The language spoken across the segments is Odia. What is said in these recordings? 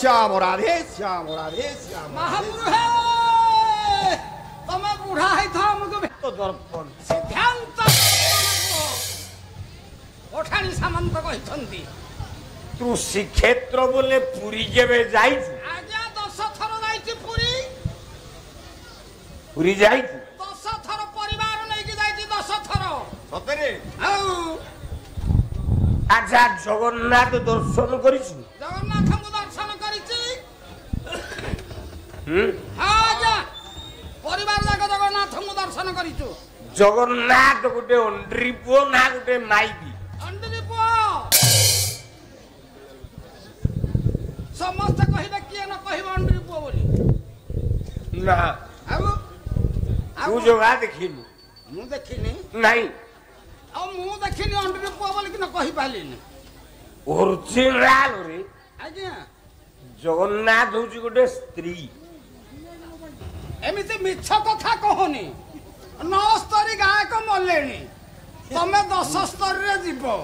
श्याम राधे श्याम राधे श्याम महापुरुष तमे बुढ़ा है था हमको तो दर्पण सिद्धांत ओठाणी सामंत कहिसंती तू श्रीक्षेत्र बोले पुरी केबे जाइछु आज्ञा 10 थर जाइछि पुरी पुरी जाइछु 10 थर परिवार नै कि जाइछि 10 थर सतरे आउ आजा जगन्नाथ दर्शन करिछु जगन्नाथ को दर्शन करिछि आजा परिवार जाक जगन्नाथ को दर्शन करिछु जगन्नाथ गुटे अंड्री पुओ ना गुटे माइकी अंडरी पुओ समस्त कहिबे किए न कहिबे अंडरी पुओ बोली ना आउ तू जगह देखिनु मु देखिनी नहीं आ मु देखिनी अंडरी पुओ बोली कि न कहि पालिनी ओरिजिनल रे आज्ञा जगन्नाथ होची गुटे स्त्री एमिति मिछ कथा कहनी 9 स्तरी गायक मलेनी तमे 10 स्तर रे जीवो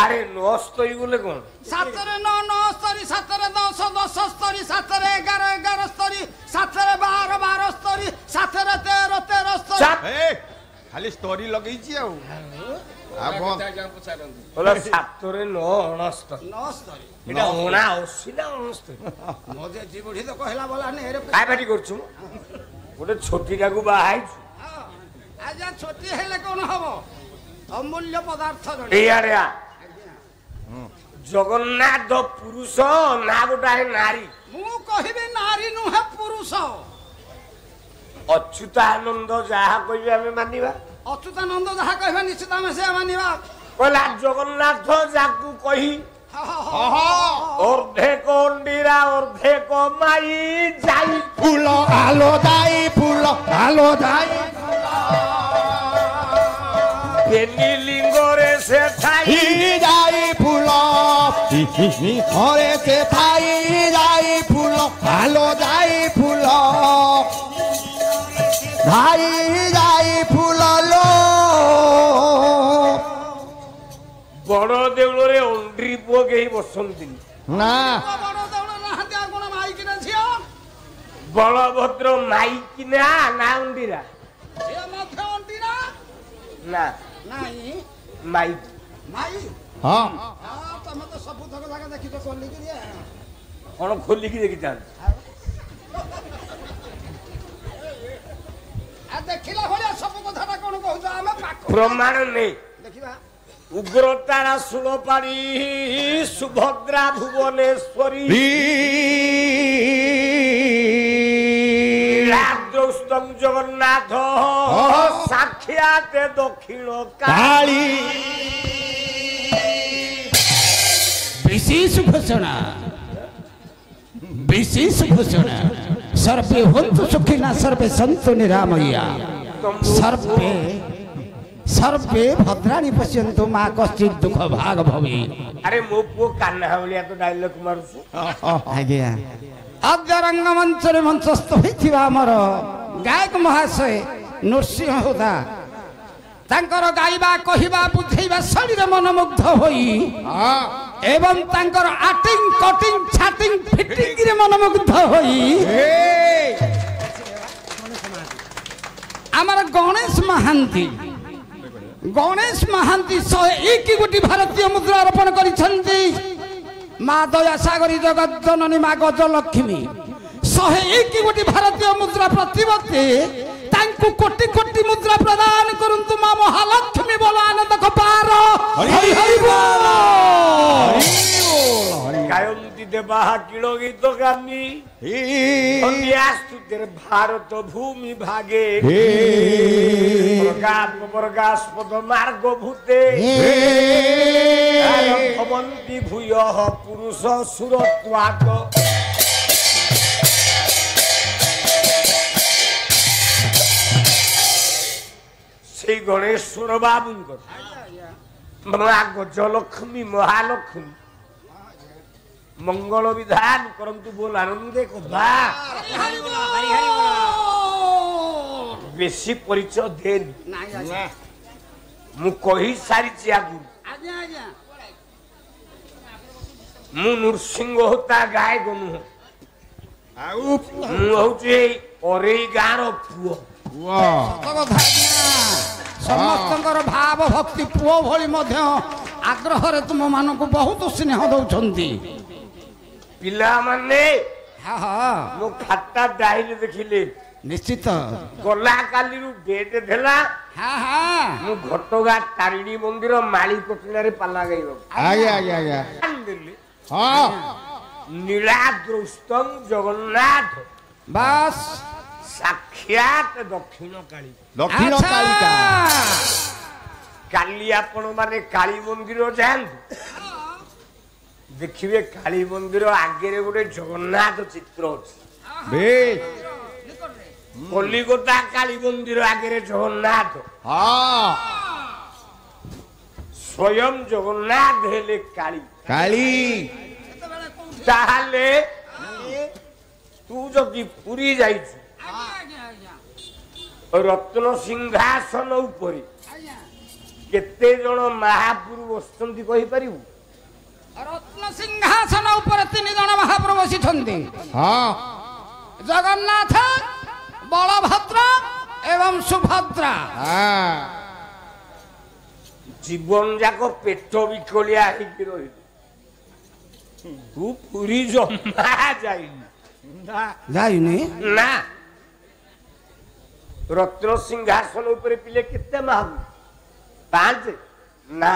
अरे 9 स्तरी बोले कोन 7 रे 9 9 स्तरी 7 रे 10 10 स्तरी 7 रे 11 11 स्तरी 7 रे 12 12 स्तरी 7 रे 13 13 स्तरी ए खाली स्टोरी लगेइछि आ बोला 7 रे 9 स्तरी 9 स्तरी एटा होना ओसी ना 9 स्तरी मोजे जीवढी तो कहला बोला ने रे काय बाटी करछु गोटे छोटी काकू बाहाइछु आजा छोटी हेले कोन हबो अमूल्य पदार्थ जण ए आरे आ जगन्नाथ पुरुष ना गोटाए नारी मु कहिबे नारी नुहे पुरुष अच्युतानंद जहा कहिबे हमें मानिबा अच्युतानंद जहा कहबे निश्चित हम से मानिबा कहला जगन्नाथ जाकू कही अर्धे कंडीरा अर्धे कमाई जाई फूल आलो दाई फूल आलो दाई बेनी लिंगरे से थाई जाई फूल हरे से थाई जाई फूल आलो दाई फूल धाई जाई फूल लो बड़ देउल रे अंड्री पुओ केही बसंती ना बड़ दौड़ नहाते आ कोन माइक रे छियो बलभद्र माइकी ना ना अंडीरा ए माथे अंटीरा ना नाही माइक माई हां तमे तो सब थक जागा देखि तो कोली कि कौन खोली की देखी जान आ देखिला भलिया सब कथा कोन कहू आमे पाख प्रमाण नहीं देखिबा उग्रतारा सुलपाड़ी सुभद्रा भुवनेश्वरी द्रौष्टम जगन्नाथ साक्षात दक्षिण काली विशेष घोषणा सर्वे हन्तु सुखिना सर्वे सन्तु निरामया सर्वे भद्राणी पश्यन्तु मा कश्चित् दुख भाग भवे अरे मो पु कान्हा भलिया तो डायलॉग मारुछु आज्ञा अद्य रंगमंच रे मंचस्थ होइथिबा हमर गायक महाशय नरसिंह होता तांकर गाइबा कहिबा बुझैबा शरीर मनमुग्ध होई एवं तांकर आटिंग कटिंग छाटिंग फिटिंग रे मनमुग्ध होई हमर गणेश महांती 101 गोटी भारतीय मुद्रा अर्पण करिसंती माँ दया सागरी जगत जननी माँ गजलक्ष्मी 101 गोटी भारतीय मुद्रा प्रतिवर्ती तांकु कोटि कोटि मुद्रा प्रदान करंतु माँ महालक्ष्मी बोलो आनंद कपार हरि हरि बोल गायंती देवा किलो गीत गामी स्तुतिर भारत भूमि भागे वर्गास्पद मार्ग भूते भवन्ति भूयः पुरुष सुरत्वात् से गणेश्वर बाबू माँ गजलक्ष्मी महालक्ष्मी मंगल विधान करंतु बोल आनंदे को बा बेसी परिचय देन मु कही सारी आगु मु नृसिंह होता गाय गनु ଆଉ ମୁଁ ହଉଛି ଅରେଇ ଗାଁର ପୁଅ। ସତ କଥା ସମସ୍ତଙ୍କର ଭାବ ଭକ୍ତି ପୁଅ ଭଳି ମଧ୍ୟ ଆଗ୍ରହରେ ତୁମମାନଙ୍କୁ ବହୁତ ସ୍ନେହ ଦଉଛନ୍ତି। ପିଲାମାନେ ହଁ ହଁ ମୋ ଖାତା ଡାଇରୀ ଦେଖିଲେ ନିଶ୍ଚିତ ଗଲା କାଲିରୁ ଡେଟ୍ ଥିଲା। ହଁ ହଁ ମୁଁ ଘଟଗାଁ ତାରିଣୀ ମନ୍ଦିର ମାଳି କଟିଲାରେ ପାଲା ଗାଇବାକୁ ଆଜ୍ଞା ଆଜ୍ଞା ଆଜ୍ଞା ଦେଲି। ହଁ ନୀଳାଦ୍ରୌଷ୍ଟଂ ଜଗନ୍ନାଥ ବାସ୍ ସାକ୍ଷାତ ଦକ୍ଷିଣ କାଳୀ। ଦକ୍ଷିଣ ଆଚ୍ଛା। କାଳିକା କାଲି ଆପଣ ମାନେ କାଳୀ ମନ୍ଦିର ଯାଆନ୍ତୁ, ଦେଖିବେ କାଳୀ ମନ୍ଦିର ଆଗରେ ଗୋଟେ ଜଗନ୍ନାଥ ଚିତ୍ର ଅଛି। ବେଶ କଲିକତା କାଳୀ ମନ୍ଦିର ଆଗରେ ଜଗନ୍ନାଥ, ହଁ ସ୍ୱୟଂ ଜଗନ୍ନାଥ ହେଲେ କାଳୀ। କାଳି ତାହେଲେ ତୁ ଯଦି ପୁରୀ ଯାଇଛୁ ରତ୍ନ ସିଂହାସନ ଉପରେ କେତେ ଜଣ ମହାପୁରୁ ବସିଛନ୍ତି କହିପାରିବୁ? ରତ୍ନ ସିଂହାସନ ଉପରେ 3 ଜଣ ମହାପ୍ରଭୁ ବସିଛନ୍ତି। ହଁ ଜଗନ୍ନାଥ ବଳଭଦ୍ର ଏବଂ ସୁଭଦ୍ରା। ଜୀବନ ଯାକ ପେଟ ବିକଳିଆ ହେଇକି ରହିଲୁ, ତୁ ପୁରୀ ଜମା ଯାଇନି ଯାଇନି ନା। ରତ୍ନ ସିଂହାସନ ଉପରେ ପିଲେ କେତେ ମହାପୁରୁ? 5 ନା,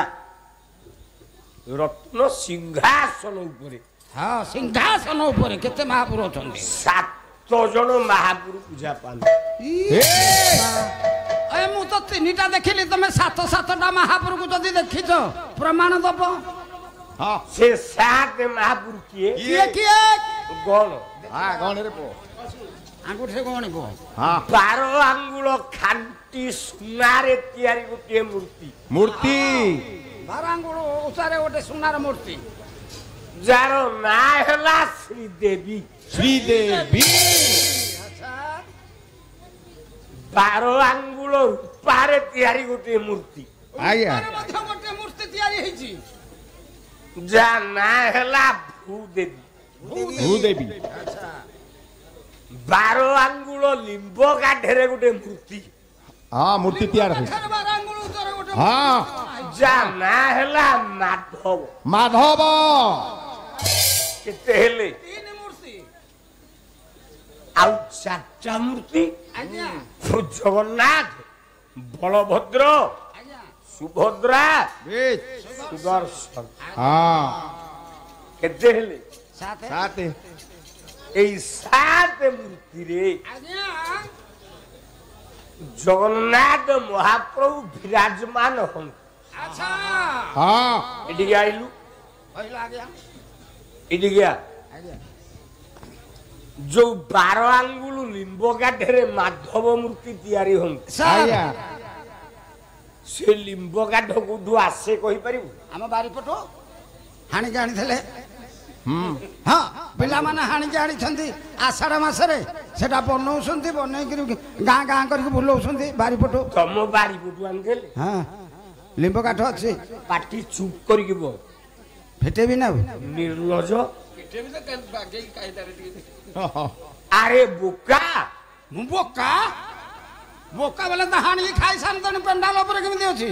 ରତ୍ନ ସିଂହାସନ ଉପରେ ହଁ ସିଂହାସନ ଉପରେ କେତେ ମହାପ୍ରଭୁ ଅଛନ୍ତି? 7 ଜଣ ମହାପୁରୁ ପୂଜା ପାଆନ୍ତି। ମୁଁ ତ 3ଟା ଦେଖିଲି, ତମେ 7ଟା ମହାପ୍ରଭୁକୁ ଯଦି ଦେଖିଛ ପ୍ରମାଣ ଦବ। ହଁ ସେ 7 ମହାପୁରୁ କିଏ? କିଏ କିଏ ଗଣ ଗଣରେ ପୁଅ ଆଙ୍ଗୁଠିରେ ଗଣିବ। ହଁ 12 ଆଙ୍ଗୁଳ ଖାଣ୍ଟି ସୁନାରେ ତିଆରି ଗୋଟିଏ ମୂର୍ତ୍ତି, ମୂର୍ତ୍ତି 12 ଆଙ୍ଗୁଳ ଉଚ୍ଚାରେ ଗୋଟେ ସୁନାର ମୂର୍ତ୍ତି, ଯାର ନାଁ ହେଲା ଶ୍ରୀଦେବୀ। ଶ୍ରୀଦେବୀ 12 ଆଙ୍ଗୁଳ ରୂପାରେ ତିଆରି ଗୋଟିଏ ମୂର୍ତ୍ତି, ଆଜ୍ଞା ମଧ୍ୟ ଗୋଟେ ମୂର୍ତ୍ତି ତିଆରି ହେଇଛି। ଯାହା ନାଁ ହେଲା ଭୂଦେବୀ। ଭୂଦେବୀ 12 ଆଙ୍ଗୁଳ ଲିମ୍ବ କାଠରେ ଗୋଟେ ମୂର୍ତ୍ତି, ହଁ ମୂର୍ତ୍ତି ତିଆରି ହେଇଛି। 12 ଆଙ୍ଗୁଳ ଉଚ୍ଚାରେ ଗୋଟେ ହଁ ଯାହା ନାଁ ହେଲା ମାଧବ। ମାଧବ କେତେ ହେଲେ? 3 ମୂର୍ତ୍ତି। ଆଉ 4ଟା ମୂର୍ତ୍ତି, ଆଜ୍ଞା ଜଗନ୍ନାଥ, ବଳଭଦ୍ର, ଆଜ୍ଞା ସୁଭଦ୍ରା, ବେଶ ସୁଦର୍ଶନ। ହଁ କେତେ ହେଲେ? 7 এই 7 মূর্তিরে ଆଜ୍ଞା জগন্নাথ মহাপ্রভু বিরাজমান হন। ଆଚ୍ଛା ହଁ এদিকে আইলু, କହିଲ ଆଜ୍ଞା এদিকে ଆଜ୍ଞା जो 12 আঙ্গুল লিম্ব কাঠেরে মাধব মূর্তি তিয়ারি হন, ଆଜ୍ଞା সে লিম্ব কাঠ কোঠু আসে কইপারিবু? ଆମ ବାରିପଟୁ ହାଣିକି ଆଣିଥିଲେ। ହଁ ପିଲାମାନେ ହାଣିକି ଆଣିଛନ୍ତି ଆଷାଢ଼ ମାସରେ, ସେଟା ବନଉଛନ୍ତି, ବନେଇକିରି ଗାଁ ଗାଁ କରିକି ବୁଲଉଛନ୍ତି ବାରିପଟୁ। ତମ ବାରି କୋଠୁ ଆଣିଥିଲେ? ହଁ ଲିମ୍ବ କାଠ ଅଛି, ପାଟି ଚୁପ୍ କରିକି ବସ। ଫିଟେଇବି ନା ନିର୍ଲଜ, ହଁ ଆରେ ବୋକା, ମୁଁ ବୋକା ବୋକା ବୋଲେ ତ ହାଣିକି ଖାଇସାରିନ୍ତଣି। ପେଣ୍ଡାଲ ଉପରେ କେମିତି ଅଛି?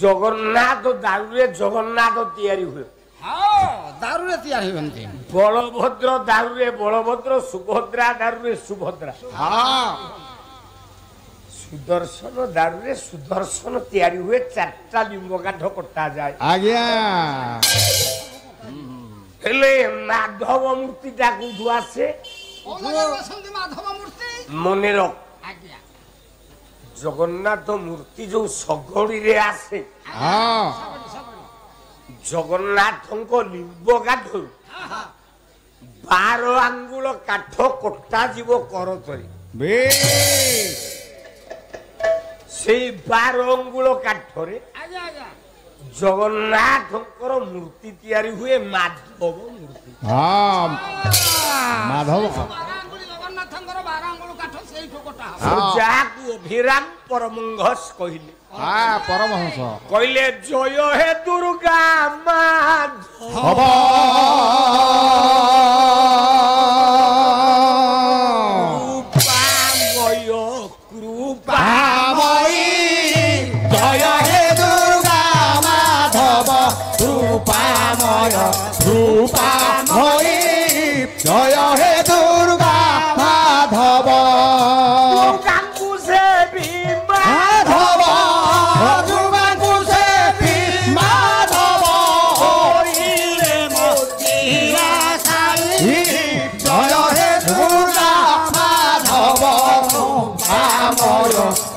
ଜଗନ୍ନାଥ ଦାରୁରେ ଜଗନ୍ନାଥ ତିଆରି ହୁଏ, ହଁ ଦାରୁରେ ତିଆରି ହୁଅନ୍ତି। ବଳଭଦ୍ର ଦାରୁରେ ବଳଭଦ୍ର, ସୁଭଦ୍ରା ଦାରୁରେ ସୁଭଦ୍ରା, ହଁ ସୁଦର୍ଶନ ଦାରୁରେ ସୁଦର୍ଶନ ତିଆରି ହୁଏ। 4ଟା ଲିମ୍ବ କାଠ କଟା ଯାଏ। ଆଜ୍ଞା ହେଲେ ମାଧବ ମୂର୍ତ୍ତିଟା କୋଉଠୁ ଆସେ? ମାଧବ ମୂର୍ତ୍ତି ମନେ ରଖ, ଆଜ୍ଞା ଜଗନ୍ନାଥ ମୂର୍ତ୍ତି ଯୋଉ ଶଗଡ଼ିରେ ଆସେ, ହଁ ଜଗନ୍ନାଥଙ୍କ ଲିମ୍ବ କାଠରୁ 12 ଆଙ୍ଗୁଳ କାଠ କଟା ଯିବ କରତରେ। ବେଶ ସେଇ 12 ଅଙ୍ଗୁଳ କାଠରେ ଆଜ୍ଞା ଆଜ୍ଞା ଜଗନ୍ନାଥଙ୍କର ମୂର୍ତ୍ତି ତିଆରି ହୁଏ, ମାଧବ ମୂର୍ତ୍ତି। ହଁ ମାଧବ ଜଗନ୍ନାଥଙ୍କର 12 ଆଙ୍ଗୁଳ କାଠ ସେଇଠୁ କଟା ହବ। ହଁ ଯାହାକୁ ଅଭିରାମ ପରମହଂସ କହିଲେ, ହଁ ପରମହଂସ କହିଲେ ଜୟ ହେ ଦୁର୍ଗା ମାଧବ। ହବ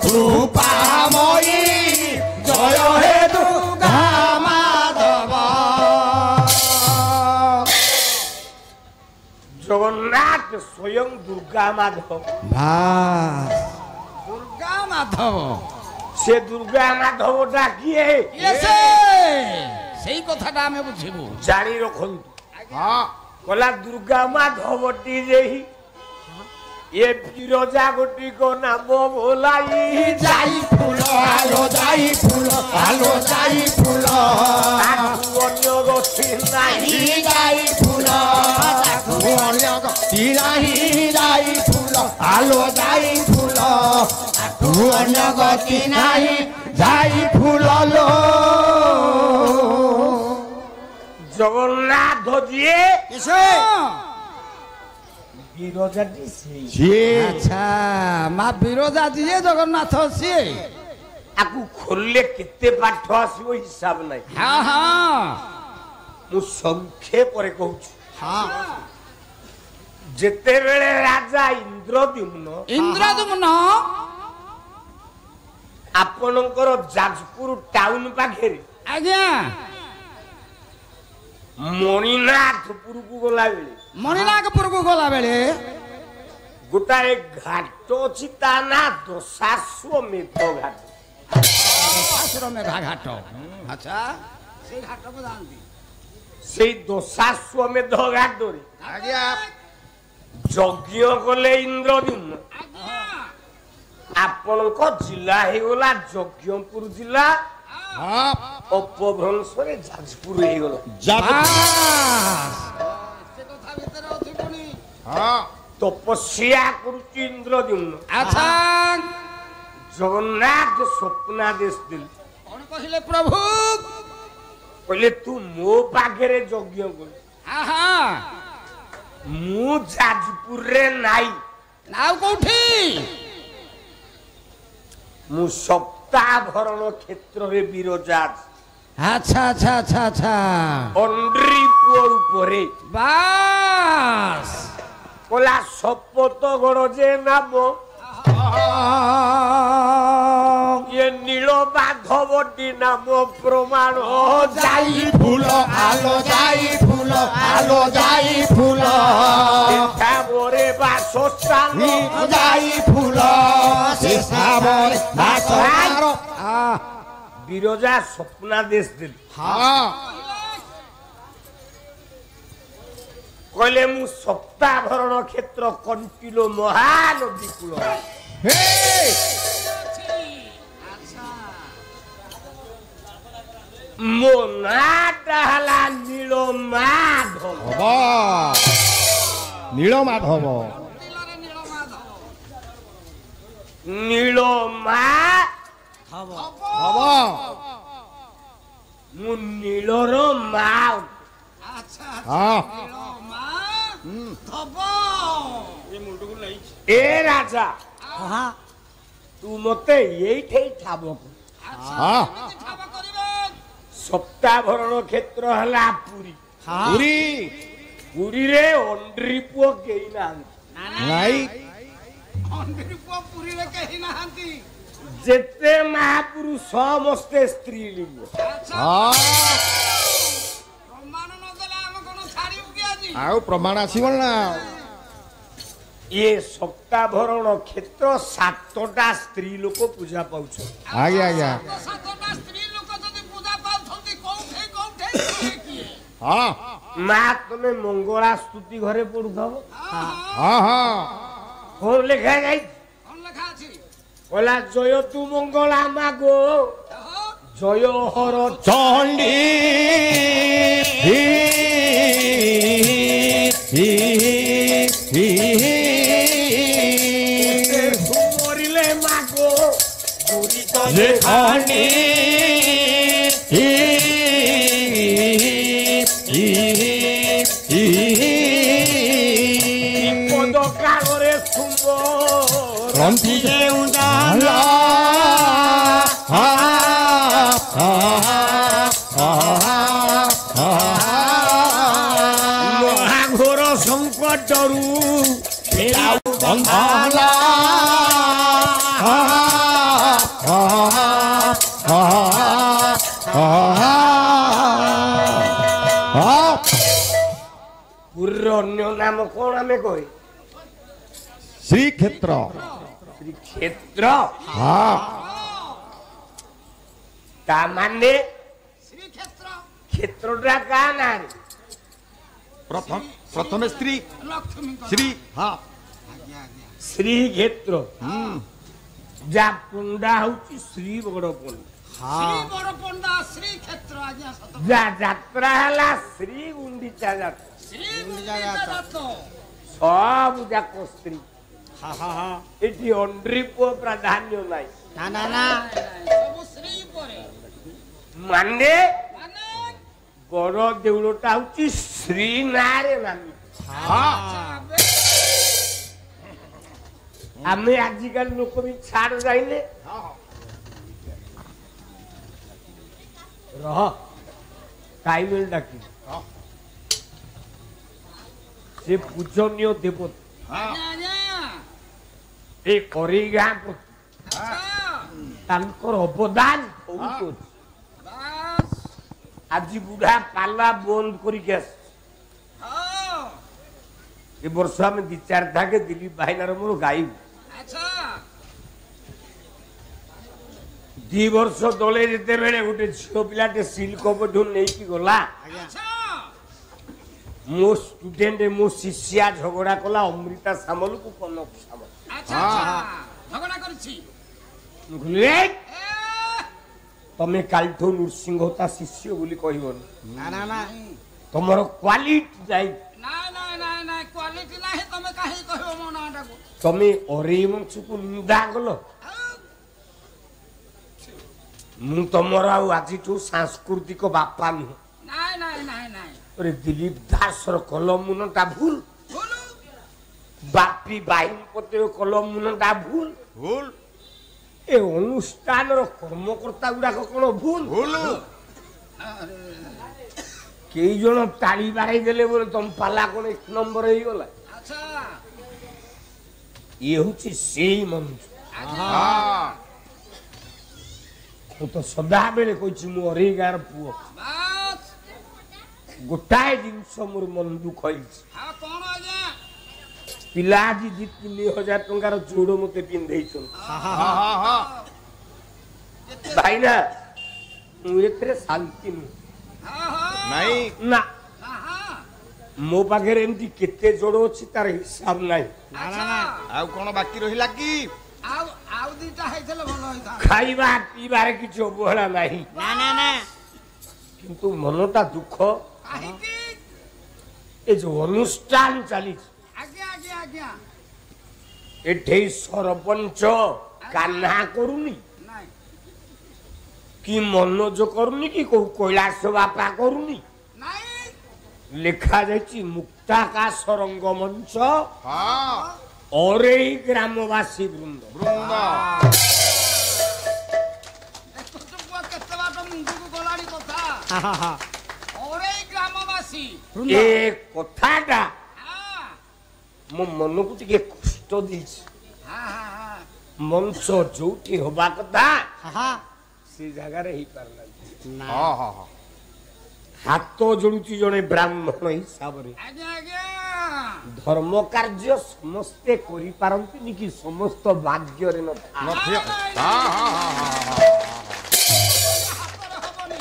রূপাময়ী জয় হে দুর্গা মাধব জগন্নাথ স্বয়ং দুর্গা মাধব দুর্গা মাধব সে দুর্গা মাধবটা কিয়ে সেই কথাটা আমি বুঝিবু জানি রখন্তু কলা দুর্গা মাধবটি যেই এ বিরজা গোটিক নাম ভোলাই যাই ফুল আলো যাই ফুল আলো যাই ফুল অন্য গতি নাই যাই ফুল অন্য গতি নাই যাই ফুল আলো যাই ফুল অন্য গতি নাই যাই ফুল লো জগন্নাথ দিয়ে বিরজাটি আচ্ছা মা বিরজা যিয়ে জগন্নাথ সিয়ে আকু খোললে কেতে পাঠ আসিব হিসাব নাই হ্যাঁ হ্যাঁ ମୁଁ ସଂକ୍ଷେପରେ କହୁଛି ଯେତେବେଳେ ରାଜା ଇନ୍ଦ୍ରଦ୍ୟୁମ୍ନ ଇନ୍ଦ୍ରଦ୍ୟୁମ୍ନ ଆପଣଙ୍କର ଯାଜପୁର ଟାଉନ ପାଖରେ ଆଜ୍ଞା ମଣିନାଥପୁରକୁ ଗଲାବେଳେ ମଣିନାଥପୁରକୁ ଗଲା ବେଳେ ଗୋଟାଏ ଘାଟ ଅଛି ତା ନାଁ ଦଶାଶ୍ୱମେଧ ଘାଟ ମେଘା ଘାଟ ଆଚ୍ଛା ସେଇ ଘାଟକୁ ଯାଆନ୍ତି ସେଇ ଦଶାଶ୍ୱମେଧ ଘାଟରେ ଆଜ୍ଞା ଯଜ୍ଞ କଲେ ଇନ୍ଦ୍ରଦ୍ୟୁମ୍ନ ଆପଣଙ୍କ ଜିଲ୍ଲା ହେଇଗଲା ଯଜ୍ଞପୁର ଜିଲ୍ଲା ଅପଭ୍ରଂଶରେ ଯାଜପୁର ହେଇଗଲା ତପସ୍ୟା କରୁଛି ଇନ୍ଦ୍ରଦ୍ୟୁମ୍ନ ଆଚ୍ଛା ଜଗନ୍ନାଥ ସ୍ୱପ୍ନାଦେଶ ଦେଲେ କଣ କହିଲେ ପ୍ରଭୁ କହିଲେ ତୁ ମୋ ପାଖରେ ଯଜ୍ଞ କରୁ ମୁଁ ଯାଜପୁରରେ ନାଇଁ ଆଉ କୋଉଠି ମୁଁ ସପ୍ତାଭରଣ କ୍ଷେତ୍ରରେ ବିରଜା ଆଚ୍ଛା ଆଚ୍ଛା ଆଚ୍ଛା ଆଚ୍ଛା ଅଣ୍ଡ୍ରି ପୁଅ ଉପରେ ବାସ୍ କଲା ଶପଥ ଗଡ଼ ଯେ ନାମ ଇଏ ନୀଳ ମାଧବଟି ନାମ ପ୍ରମାଣ যাই ফুল আলো যাই ফুল আলো যাই ফুল শেষাবরে বাসস্থান যাই ফুল শেষাবরে বাসস্থান বিরজা স্বপ্নাদেশ দিল କହିଲେ ମୁଁ ସପ୍ତାଭରଣ କ୍ଷେତ୍ର କଣ୍ଟିଲ ମହାନଦୀ କୂଳ ମୋ ନାଁଟା ହେଲା ନୀଳମାଧବ ନୀଳମାଧବ ନୀଳମାଧବ ମୁଁ ନୀଳର ମା ଏ ରାଜା ତୁ ମତେ ଏଇଠି ଠାବ ସପ୍ତାଭରଣ କ୍ଷେତ୍ର ହେଲା ପୁରୀ ପୁରୀରେ ଅଣ୍ଡ୍ରି ପୁଅ କେହି ନାହାନ୍ତି ଯେତେ ମହାପୁରୁଷ ସମସ୍ତେ ସ୍ତ୍ରୀ ଲିଙ୍ଗ ଆଉ ପ୍ରମାଣ ଆସିବ ନା ଇଏ ସପ୍ତାଭରଣ କ୍ଷେତ୍ର 7ଟା ସ୍ତ୍ରୀ ଲୋକ ପୂଜା ପାଉଛନ୍ତି ଆଜ୍ଞା ଆଜ୍ଞା ମା ତମେ ମଙ୍ଗଳା ସ୍ତୁତି ଘରେ ପଢୁଥବ କଣ ଲେଖା ଯାଇଛି କହିଲା ଜୟ ତୁ ମଙ୍ଗଳା ମାଗୋ ଜୟ ହର ଚଣ୍ଡୀ ମରିଲେ ମାଗୋ ଖଣ୍ଡୀ ବିପଦ କାଳରେ ସୁମ ରନ୍ତି ମହାଘୋର ସଂକଟରୁ ଫେରାଉ ବନ୍ଧଲା ଆମେ କହେ ଶ୍ରୀକ୍ଷେତ୍ର ଶ୍ରୀକ୍ଷେତ୍ର ହଁ ତା ମାନେ ଶ୍ରୀକ୍ଷେତ୍ର କ୍ଷେତ୍ରଟା କା ନା ପ୍ରଥମେ ସ୍ତ୍ରୀ ଲକ୍ଷ୍ମୀଙ୍କ ଶ୍ରୀ ହଁ ଆଜ୍ଞା ଆଜ୍ଞା ଶ୍ରୀକ୍ଷେତ୍ର ଯା ପଣ୍ଡା ହଉଛି ଶ୍ରୀ ବଡ ପଣ୍ଡା ଶ୍ରୀ ବଡ ପଣ୍ଡା ଶ୍ରୀକ୍ଷେତ୍ର ଆଜ୍ଞା ସତ ଯା ଯାତ୍ରା ହେଲା ଶ୍ରୀ ଗୁଣ୍ଡିଚା ଯାତ୍ରା ଶ୍ରୀ ଗୁଣ୍ଡିଚା ସବୁ ଯାକ ସ୍ତ୍ରୀ ଏଠି ଅଣ୍ଡ୍ରି ପୁଅ ପ୍ରାଧାନ୍ୟ ନାହିଁ ସବୁ ଶ୍ରୀ ପରେ ମାନେ ମାନେ ବଡ ଦେଉଳଟା ହଉଛି ଶ୍ରୀ ନାଁରେ ନାମୀ ଆମେ ଆଜିକାଲି ଲୋକ ବି ଛାଡ ଯାଇଲେ ରହ ଟାଇମ ଡାକି ସେ ପୂଜନୀୟ ଦେବତା ଆଜ୍ଞା ଏ କରେଇ ଗାଁ ପ୍ରତି ଆଚ୍ଛା ତାଙ୍କର ଅବଦାନ ବହୁତ ଅଛି ବାସ୍ ଆଜି ବୁଢା ପାଲା ବନ୍ଦ କରିକି ଆସ ହଁ ଏ ବର୍ଷ ଆମେ 2-4 ଧାକେ ଦିଲ୍ଲୀପ ଭାଇନାର ମୋର ଗାଇବୁ ଆଚ୍ଛା 2 ବର୍ଷ ତଳେ ଯେତେବେଳେ ଗୋଟେ ଝିଅ ପିଲାଟେ ସିଲ୍କ ବଧୁ ନେଇକି ଗଲା ଆଚ୍ଛା ମୋ ଷ୍ଟୁଡେଣ୍ଟ ମୋ ଶିଷ୍ୟା ଝଗଡା କଲା ଅମୃତା ସାମଲକୁ କନକ ସାମଲ ଆଚ୍ଛା ଆଚ୍ଛା ଝଗଡ଼ା କରିଛି ମୁଁ କହିଲି, "ଏ, ତମେ କାଲିଠୁ ନୃସିଂହ ତା ଶିଷ୍ୟ ବୋଲି କହିବନି ତମର କ୍ୱାଲିଟି ଯାଇ ନାଇଁ କ୍ୱାଲିଟି ନାହିଁ ତମେ କାହିଁ କହିବ ମୋ ନାଁଟାକୁ ତମେ ଅରେଇ ମଞ୍ଚକୁ ନିନ୍ଦା କଲ ମୁଁ ତମର ଆଉ ଆଜିଠୁ ସାଂସ୍କୃତିକ ବାପା ନୁହଁ ନାଇଁ ଦିଲ୍ଲୀପ ଦାସର କଲମୁନଟା ଭୁଲ ଭୁଲ ବାପି ବାହିନୀପତିର କଲମୁନଟା ଭୁଲ ଭୁଲ ଏ ଅନୁଷ୍ଠାନର କର୍ମକର୍ତ୍ତା ଗୁଡାକ କଣ ଭୁଲ ଭୁଲ କେଇ ଜଣ ତାଳି ବାଡ଼େଇ ଦେଲେ ବୋଲେ ତମ ପାଲା କଣ 1 ନମ୍ବର ହେଇଗଲା ଆଚ୍ଛା ଇଏ ହଉଛି ସେଇ ମଞ୍ଚ ମୁଁ ତ ସଦାବେଳେ କହିଛି ମୁଁ ଅରେଇ ଗାଁର ପୁଅ ବାସ୍ ଗୋଟାଏ ଜିନିଷ ମୋର ମନ ଦୁଃଖ ହେଇଛି ଆଉ କଣ ଆଜ୍ଞା ପିଲା ଆଜି 2-3 ହଜାର ଟଙ୍କାର ଚୁଡ ମତେ ପିନ୍ଧେଇଛନ୍ତି ଭାଇନା ମୁଁ ଏଥିରେ ଶାନ୍ତି ନୁହେଁ ନାଇଁ ନା ଆହା ମୋ ପାଖରେ ଏମିତି କେତେ ଯୋଡ ଅଛି ତାର ହିସାବ ନାହିଁ ଆଚ୍ଛା ଆଉ କଣ ବାକି ରହିଲା କି ଆଉ ଦିଟା ହେଇଥିଲେ ଭଲ ହେଇଥାନ୍ତା ଖାଇବା ପିଇବାରେ କିଛି ଅବହେଳା ନାହିଁ କିନ୍ତୁ ମନଟା ଦୁଃଖ କାହିଁକି ଏ ଯୋଉ ଅନୁଷ୍ଠାନ ଚାଲିଛି ଆଜ୍ଞା ଏଠି ସରପଞ୍ଚ କାହ୍ନା କରୁନି ନାଇଁ କି ମନୋଜ କରୁନି କି କୋଉ କୈଳାସ ବାପା କରୁନି ନାଇଁ ଲେଖା ଯାଇଛି ମୁକ୍ତାକାଶ ରଙ୍ଗମଞ୍ଚ ହଁ ଅରେଇ ଗ୍ରାମବାସୀ ବୃନ୍ଦ ଦେଖୁଛୁ ପୁଅ କେତେ ବାଟ ମୁଣ୍ଡକୁ ଗଲାଣି କଥା ଅରେଇ ଗ୍ରାମବାସୀ ଏ କଥାଟା ହଁ ମୋ ମନକୁ ଟିକେ କଷ୍ଟ ଦେଇଛି ମଞ୍ଚ ଯୋଉଠି ହବା କଥା ସେ ଜାଗାରେ ହେଇପାରିଲା ହାତ ଯୋଡୁଛି ଜଣେ ବ୍ରାହ୍ମଣ ହିସାବରେ ଆଜ୍ଞା ଧର୍ମ କାର୍ଯ୍ୟ ସମସ୍ତେ କରିପାରନ୍ତିନି କି ସମସ୍ତ ଭାଗ୍ୟରେ ନଥାଏ ହାତରେ ହବନି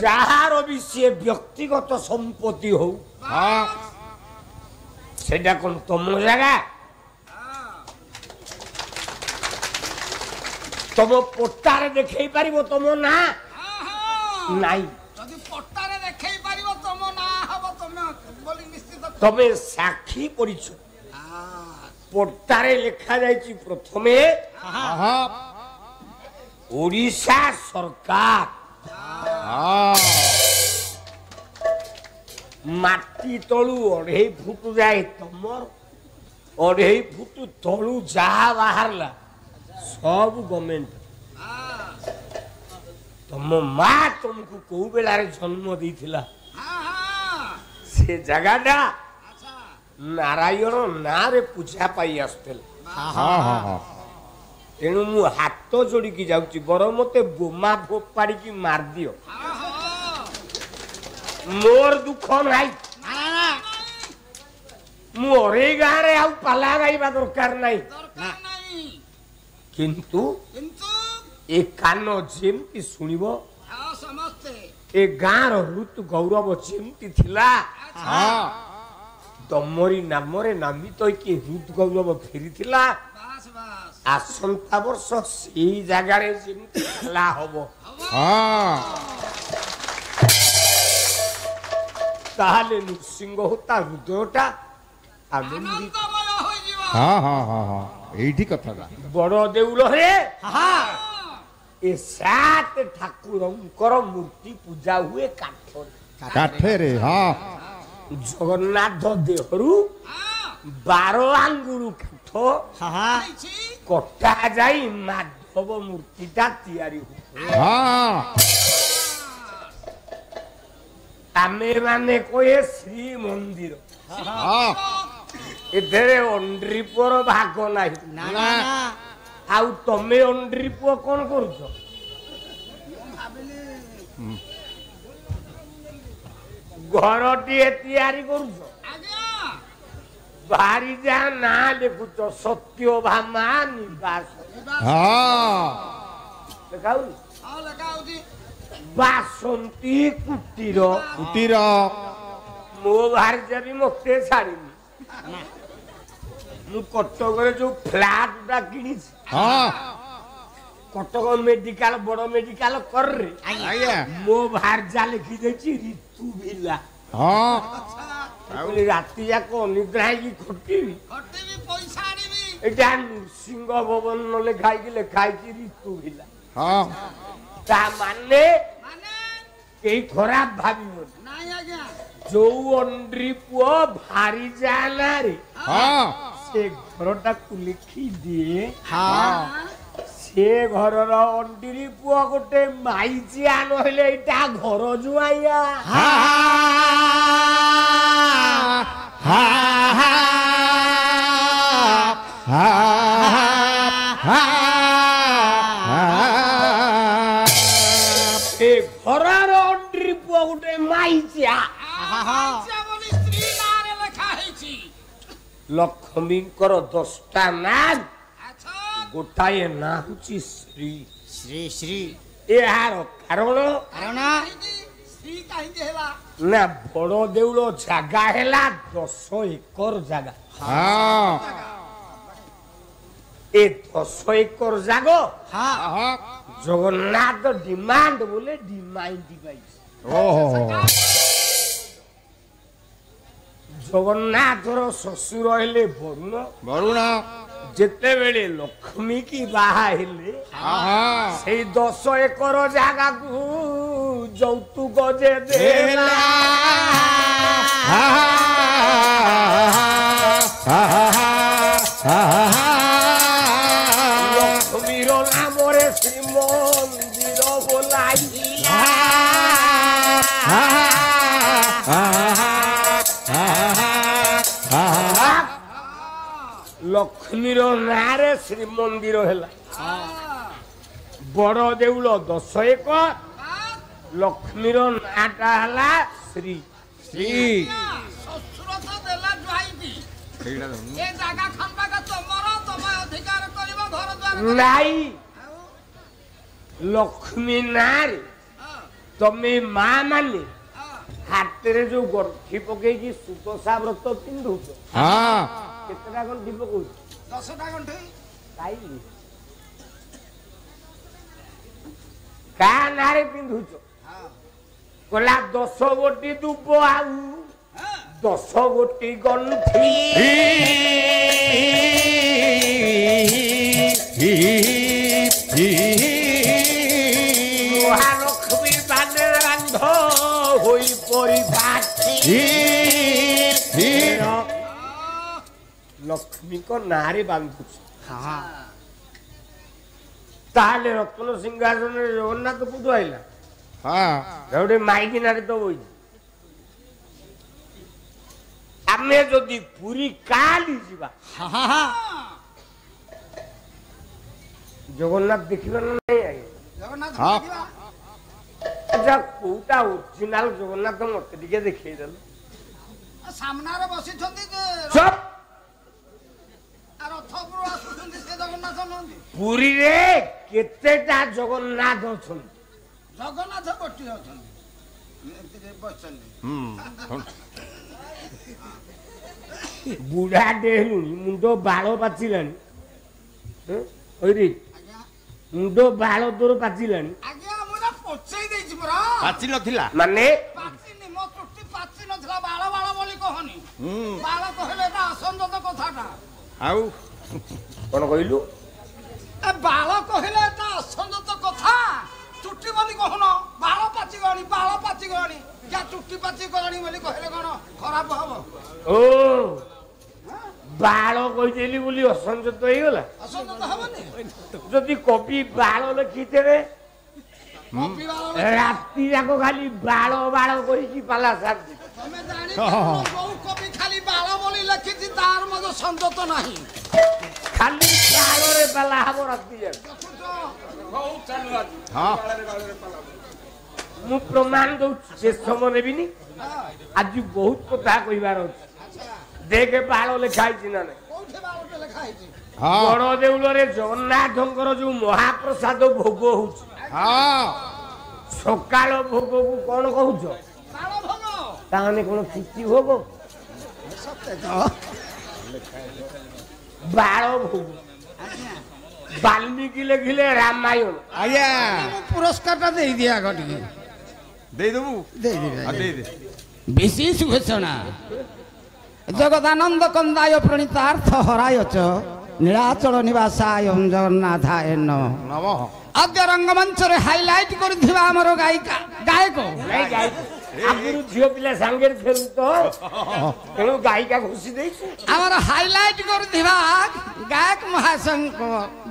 ଯାହାର ବି ସିଏ ବ୍ୟକ୍ତିଗତ ସମ୍ପତ୍ତି ହଉ ସେଟା କଣ ତମ ଜାଗା ତମ ପଟ୍ଟାରେ ଦେଖେଇ ପାରିବ ତମ ନାଁ ନାଇଁ ଯଦି ପଟ୍ଟାରେ ଦେଖେଇ ପାରିବ ତମ ନାଁ ହବ ତମେ ବୋଲି ନିଶ୍ଚିତ ତମେ ସାକ୍ଷୀ ପରିଚୟ ପଟ୍ଟାରେ ଲେଖା ଯାଇଛି ପ୍ରଥମେ ଓଡ଼ିଶା ସରକାର ମାଟି ତଳୁ 2.5 ଫୁଟ ଯାଏ ତମର 2.5 ଫୁଟ ତଳୁ ଯାହା ବାହାରିଲା ସବୁ ଗଭର୍ଣ୍ଣମେଣ୍ଟ ତମ ମା ତମକୁ କୋଉ ବେଳାରେ ଜନ୍ମ ଦେଇଥିଲା ସେ ଜାଗାଟା ନାରାୟଣ ନାଁରେ ପୂଜା ପାଇ ଆସୁଥିଲା ତେଣୁ ମୁଁ ହାତ ଯୋଡ଼ିକି ଯାଉଛି ବର ମତେ ବୋମା ଫୋପାଡ଼ିକି ମାରିଦିଅ ମୋର ଦୁଃଖ ନାହିଁ मोरे गारे आउ पाला गाइबा दरकार नाही दरकार नाही किंतु କିନ୍ତୁ ए कान जेमती सुनिबो ହଁ ସମସ୍ତେ ए गाँर ऋतु गौरव जेमती थिला हाँ तमरी नामरे नामित कि ऋतु गौरव फेरी थिला ବାସ୍ ବାସ୍ आसंता वर्ष सेई जागारे जेमती खेला हबो हाँ ताहले नृसिंह होता हृदयटा आनंदित ଆନନ୍ଦମୟ ହୋଇଯିବ हाँ हाँ हाँ हाँ এইটি কথাটা बड़ देउल रे ए सात ठाकुरंकर मूर्ति पूजा हुए काठरे কাঠেরে হ্যাঁ जगन्नाथ देहरु 12 आंगुरु काठ ହେଇଛି कटा जाई माधव मूर्तिटा तैयारी हुए হ্যাঁ आमे माने कोए श्री मंदिर হ্যাঁ एधरे अंड्रीपुर भाग नाही না आउ तमे अंड्रीपुर कोन करूछ घरटी तैयारी करूछ ଆଜ୍ଞା बाहरी जा ना लिखुछ सत्यभामा निवास হ্যাঁ देखाउ ହଁ ଲେଖା ହଉଛି बासंती कुटीर কুটির मो भार्या भी मते छाड़ीनी मु कटक जो फ्लैट टा किनी হ্যাঁ कटक मेडिकल बड़ मेडिकल कर रे আজ্ঞা मो भार्या लिखी देछि ऋतु भिला হ্যাঁ बोले राति जाक निद्रा की खटिबी ଘଟିବି ପଇସା ଆଣିବି एटा नृसिंह भवन न लेखाई की लेखाई की ऋतु भिला হ্যাঁ ता माने ମାନେ केही खराब भाबिबो ନାଇଁ ଆଜ୍ଞା जो अंड्री पुओ भारी जाना रे হ্যাঁ से घरटा को लिखी दिए হ্যাঁ से घरर अंडीरी पुओ गोटे माइचिया नहले एटा घर जुआइया ए घरर अंडीरी पुओ गोटे माइचिया ମାଇଚିଆ ବୋଲି ସ୍ତ୍ରୀ ନାଁରେ ଲେଖା ହେଇଛି लक्ष्मीकर 10टा नाम ଆଚ୍ଛା गोटाए ना हुची श्री ଶ୍ରୀ ଶ୍ରୀ एहार कारण କାରଣ କାହିଁକି ସ୍ତ୍ରୀ କାହିଁକି ହେଲା ना बड़ देउल जागा हेला 10 एकर जागा হ্যাঁ ए 10 एकर जागो ହଁ হ্যাঁ जगन्नाथ डिमांड बोले डिमांड डिवाइस ওহো जगन्नाथर शशुर हेले वरुण বরুণ जेते बेले लक्ष्मी की बाहा हेले হ্যাঁ से 10 एकर जागा को যৌতুক जे देला लक्ष्मीर नामरे श्रीमंदिर बोलाइला लक्ष्मीर नारे श्रीमंदिर हेला बड़ देउल 10 एकर लक्ष्मीर नाटा हला श्री ଶ୍ରୀ ଶ୍ୱଶୁର ତ ଦେଲା ଜ୍ୱାଇଁକି ଏ ଜାଗା ଖଣ୍ଡକ ତମର ତମେ ଅଧିକାର କରିବ ଘର ଦ୍ୱାର ନାଇ ଆଉ लक्ष्मी नारे तमे मां माने हातरे जो गंठी पकेकी सुदशा व्रत पिंधुछ হ্যাঁ केतटा गंठी पकौछ 10ଟା ଗଣ୍ଠି काई का नारे पिंधुछ कोला 10 गोटी दुब आउ 10 गोटी गंठी महालक्ष्मी बाने रांध होई परिपाठी लक्ष्मी को नारे बांधुछ ताले रत्न सिंहासन जगन्नाथ पुजो आइला হ্যাঁ गोटे माइकी नारे तो बोई आमे जदि पुरी काली जीवा जगन्नाथ देखिबा ना नहीं आई ଜଗନ୍ନାଥ ହଁ। ଦେଖିବା अच्छा कोटा ओरिजिनल जगन्नाथ मते टिके देखै देल ସାମ୍ନାରେ ବସିଛନ୍ତି ଯେ ଚୁପ୍ ରଥ ଉପରୁ ଆସୁଛନ୍ତି ସେ ଜଗନ୍ନାଥ ନୁହନ୍ତି। ପୁରୀରେ କେତେଟା ଜଗନ୍ନାଥ ଅଛନ୍ତି? ଜଗନ୍ନାଥ ଗୋଟିଏ ଅଛନ୍ତି ଏଥିରେ ବସିଛନ୍ତି। ବୁଢାଟେ ହେଲୁଣି ମୁଣ୍ଡ ବାଳ ପାଚିଲାଣି ଓଇରେ ମୁଣ୍ଡ ବାଳ ତୋର ପାଚିଲାଣି ଆଜ୍ଞା ମୁଁ ଏଟା ପଚେଇ ଦେଇଛି ପରା। ପାଚି ନଥିଲା ମାନେ ପାଚିନି ମୋ ଚୁଟି ପାଚି ନଥିଲା ବାଳ ବାଳ ବୋଲି କହନି। ବାଳ କହିଲେ ଏଟା ଅସଙ୍ଗତ କଥାଟା। ଆଉ କଣ କହିଲୁ? ଏ ବାଳ କହିଲେ ଏଟା ଅସଙ୍ଗତ କଥା। ଚୁଟି ବୋଲି କହୁନ ବାଳ ପାଚି ଗଲାଣି ବାଳ ପାଚି ଗଲାଣି ଯା ଚୁଟି ପାଚି ଗଲାଣି ବୋଲି କହିଲେ କଣ ଖରାପ ହବ? ଓ ବାଳ କହିଦେଲି ବୋଲି ଅସଂଯତ ହେଇଗଲା। ଅସଙ୍ଗତ ହବନି ଯଦି କବି ବାଳ ଲେଖିଥିବେ କପି ବାଳ ରାତି ଯାକ ଖାଲି ବାଳ ବାଳ କହିକି ପାଲା ସାରି ତମେ ଜାଣିଛ ଯୋଉ କବି ଖାଲି ବାଳ ବୋଲି ଲେଖିଛି ତାର ମଧ୍ୟ ସଂଯତ ନାହିଁ। ଖାଲି ବାଳରେ ପାଲା ହବ ରାତି ଯାକ। ହଁ ମୁଁ ପ୍ରମାଣ ଦଉଛି ସେ ସମୟ ନେବିନି। ଆଜି ବହୁତ କଥା କହିବାର ଅଛି। ଦେଖେ ବାଳ ଲେଖା ହେଇଛି ନା ନାଇଁ? କୋଉଠି ବାଳଟେ ଲେଖା ହେଇଛି? ହଁ ବଡ ଦେଉଳରେ ଜଗନ୍ନାଥଙ୍କର ଯୋଉ ମହାପ୍ରସାଦ ଭୋଗ ହଉଛି ହଁ ସକାଳ ଭୋଗକୁ କଣ କହୁଛ? ବାଳ ଭୋଗ ତାମାନେ କଣ କିଛି ଭୋଗ? ବାଳ ଭୋଗ ବାଲ୍ମୀକି ଲେଖିଲେ ରାମାୟଣ। ଆଜ୍ଞା ମୁଁ ପୁରସ୍କାରଟା ଦେଇଦିଏ ଆଗ ଟିକେ ଦେଇଦେବୁ ଦେଇଦେବି ଦେଇଦେ ବିଶେଷ ଘୋଷଣା ଜଗଦାନନ୍ଦ କନ୍ଦାୟ ପ୍ରଣୀତାର୍ଥ ହରାୟଚ ନୀଳାଚଳ ନିବାସାୟ ଜଗନ୍ନାଥାୟ ନମ ଆଦ୍ୟ ରଙ୍ଗମଞ୍ଚରେ ହାଇଲାଇଟ୍ କରିଥିବା ଆମର ଗାୟିକା ଗାୟକ ନାଇଁ ଗାଈ ଆଗରୁ ଝିଅ ପିଲା ସାଙ୍ଗରେ ଖେଳୁ ତ ତେଣୁ ଗାୟିକା ଘୋଷି ଦେଇଛୁ। ଆମର ହାଇଲାଇଟ୍ କରୁଥିବା ଗାୟକ ମହାଶୟଙ୍କ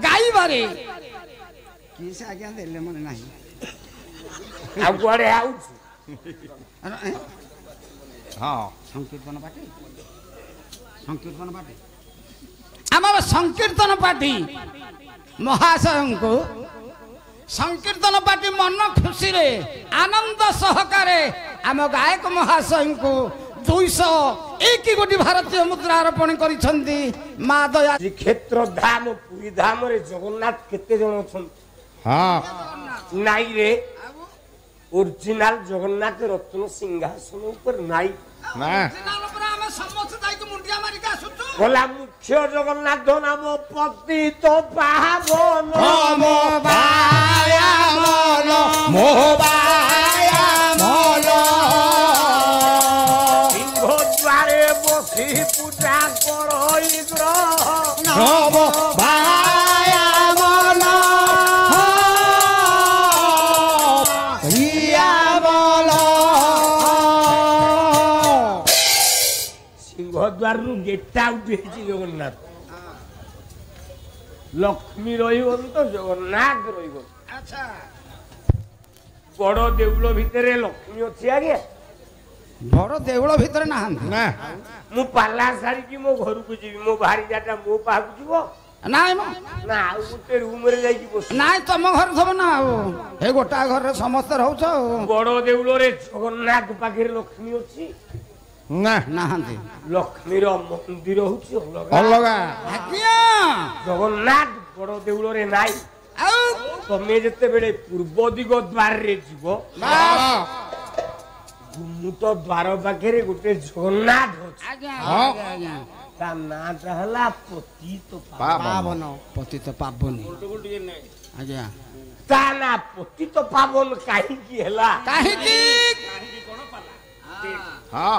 ଗାଇବାରେ କିଏ ସେ ଆଜ୍ଞା ଦେଲେ ମନେ ନାହିଁ। ଆଉ କୁଆଡେ ଆଉଛି? ହଁ ସଂକୀର୍ତ୍ତନ ପାର୍ଟି ସଂକୀର୍ତ୍ତନ ପାର୍ଟି ଆମର ସଂକୀର୍ତ୍ତନ ପାର୍ଟି ମହାଶୟଙ୍କୁ ସଂକୀର୍ତ୍ତନ ପାର୍ଟି ମନ ଖୁସିରେ ଆନନ୍ଦ ସହକାରେ ଆମ ଗାୟକ ମହାଶୟଙ୍କୁ 201 କୋଟି ଭାରତୀୟ ମୁଦ୍ରା ଅର୍ପଣ କରିଛନ୍ତି। ମା ଦୟା ଶ୍ରୀକ୍ଷେତ୍ର ଧାମ ପୁରୀ ଧାମରେ ଜଗନ୍ନାଥ କେତେ ଜଣ ଅଛନ୍ତି? ହଁ ନାଇଁ ରେ ଓରିଜିନାଲ ଜଗନ୍ନାଥ ରତ୍ନ ସିଂହାସନ ଉପରେ ନାଇଁ। ନା ଆମେ ସମସ୍ତେ ଯାଇକି ମୁଣ୍ଡିଆ ମାରିକି ଆସୁଛୁ। ଗଲା ମୁଖ୍ୟ ଜଗନ୍ନାଥ ନାମ ପତିତ ପାବନ ମୋ ବାୟା ମନ ମୋ ବାୟା ମନ ସିଂହ ଦ୍ୱାରେ ବସି ପୂଜା କର ଗ୍ରହ ମୋ ବାୟା ମନ ରିଆ ବଲ ସିଂହ ଦ୍ୱାରରୁ ଗେଟ୍ ଆଉଟ୍ ହେଇଛି ଜଗନ୍ନାଥ। ଲକ୍ଷ୍ମୀ ରହିବନି ତ ଜଗନ୍ନାଥ ରହିବ। ଆଚ୍ଛା ବଡ ଦେଉଳ ଭିତରେ ଲକ୍ଷ୍ମୀ ଅଛି ଆଜ୍ଞା? ବଡ ଦେଉଳ ଭିତରେ ନାହାନ୍ତି। ନା ମୁଁ ପାଲା ସାରିକି ମୋ ଘରକୁ ଯିବି, ମୋ ଭାରିଜାଟା ମୋ ପାଖକୁ ଯିବ ନାଇଁ ମ ନା ଆଉ ଗୋଟେ ରୁମରେ ଯାଇକି ବସି? ନାଇଁ ତମ ଘରେ ଥବ ନା ଆଉ ଏ ଗୋଟା ଘରରେ ସମସ୍ତେ ରହୁଛ ଆଉ ବଡ ଦେଉଳରେ ଜଗନ୍ନାଥ ପାଖରେ ଲକ୍ଷ୍ମୀ ଅଛି? ନା ନାହାନ୍ତି। ଲକ୍ଷ୍ମୀର ମନ୍ଦିର ହଉଛି ଅଲଗା। ଅଲଗା ଆଜ୍ଞା ଜଗନ୍ନାଥ ବଡ ଦେଉଳରେ ନାଇଁ। ଆଉ ତମେ ଯେତେବେଳେ ପୂର୍ବ ଦିଗ ଦ୍ୱାରରେ ଯିବ ଗୁମୁଟ ଦ୍ୱାର ପାଖରେ ଗୋଟେ ଜଗନ୍ନାଥ ଅଛି। ଆଜ୍ଞା ହଁ। ଆଜ୍ଞା ତା ନାଁଟା ହେଲା ପତିତ ପାବନ ପତିତ ପାବନୀ ଆଜ୍ଞା ତା ନା ପତିତ ପାବନ କାହିଁକି ହେଲା? କାହିଁକି ହଁ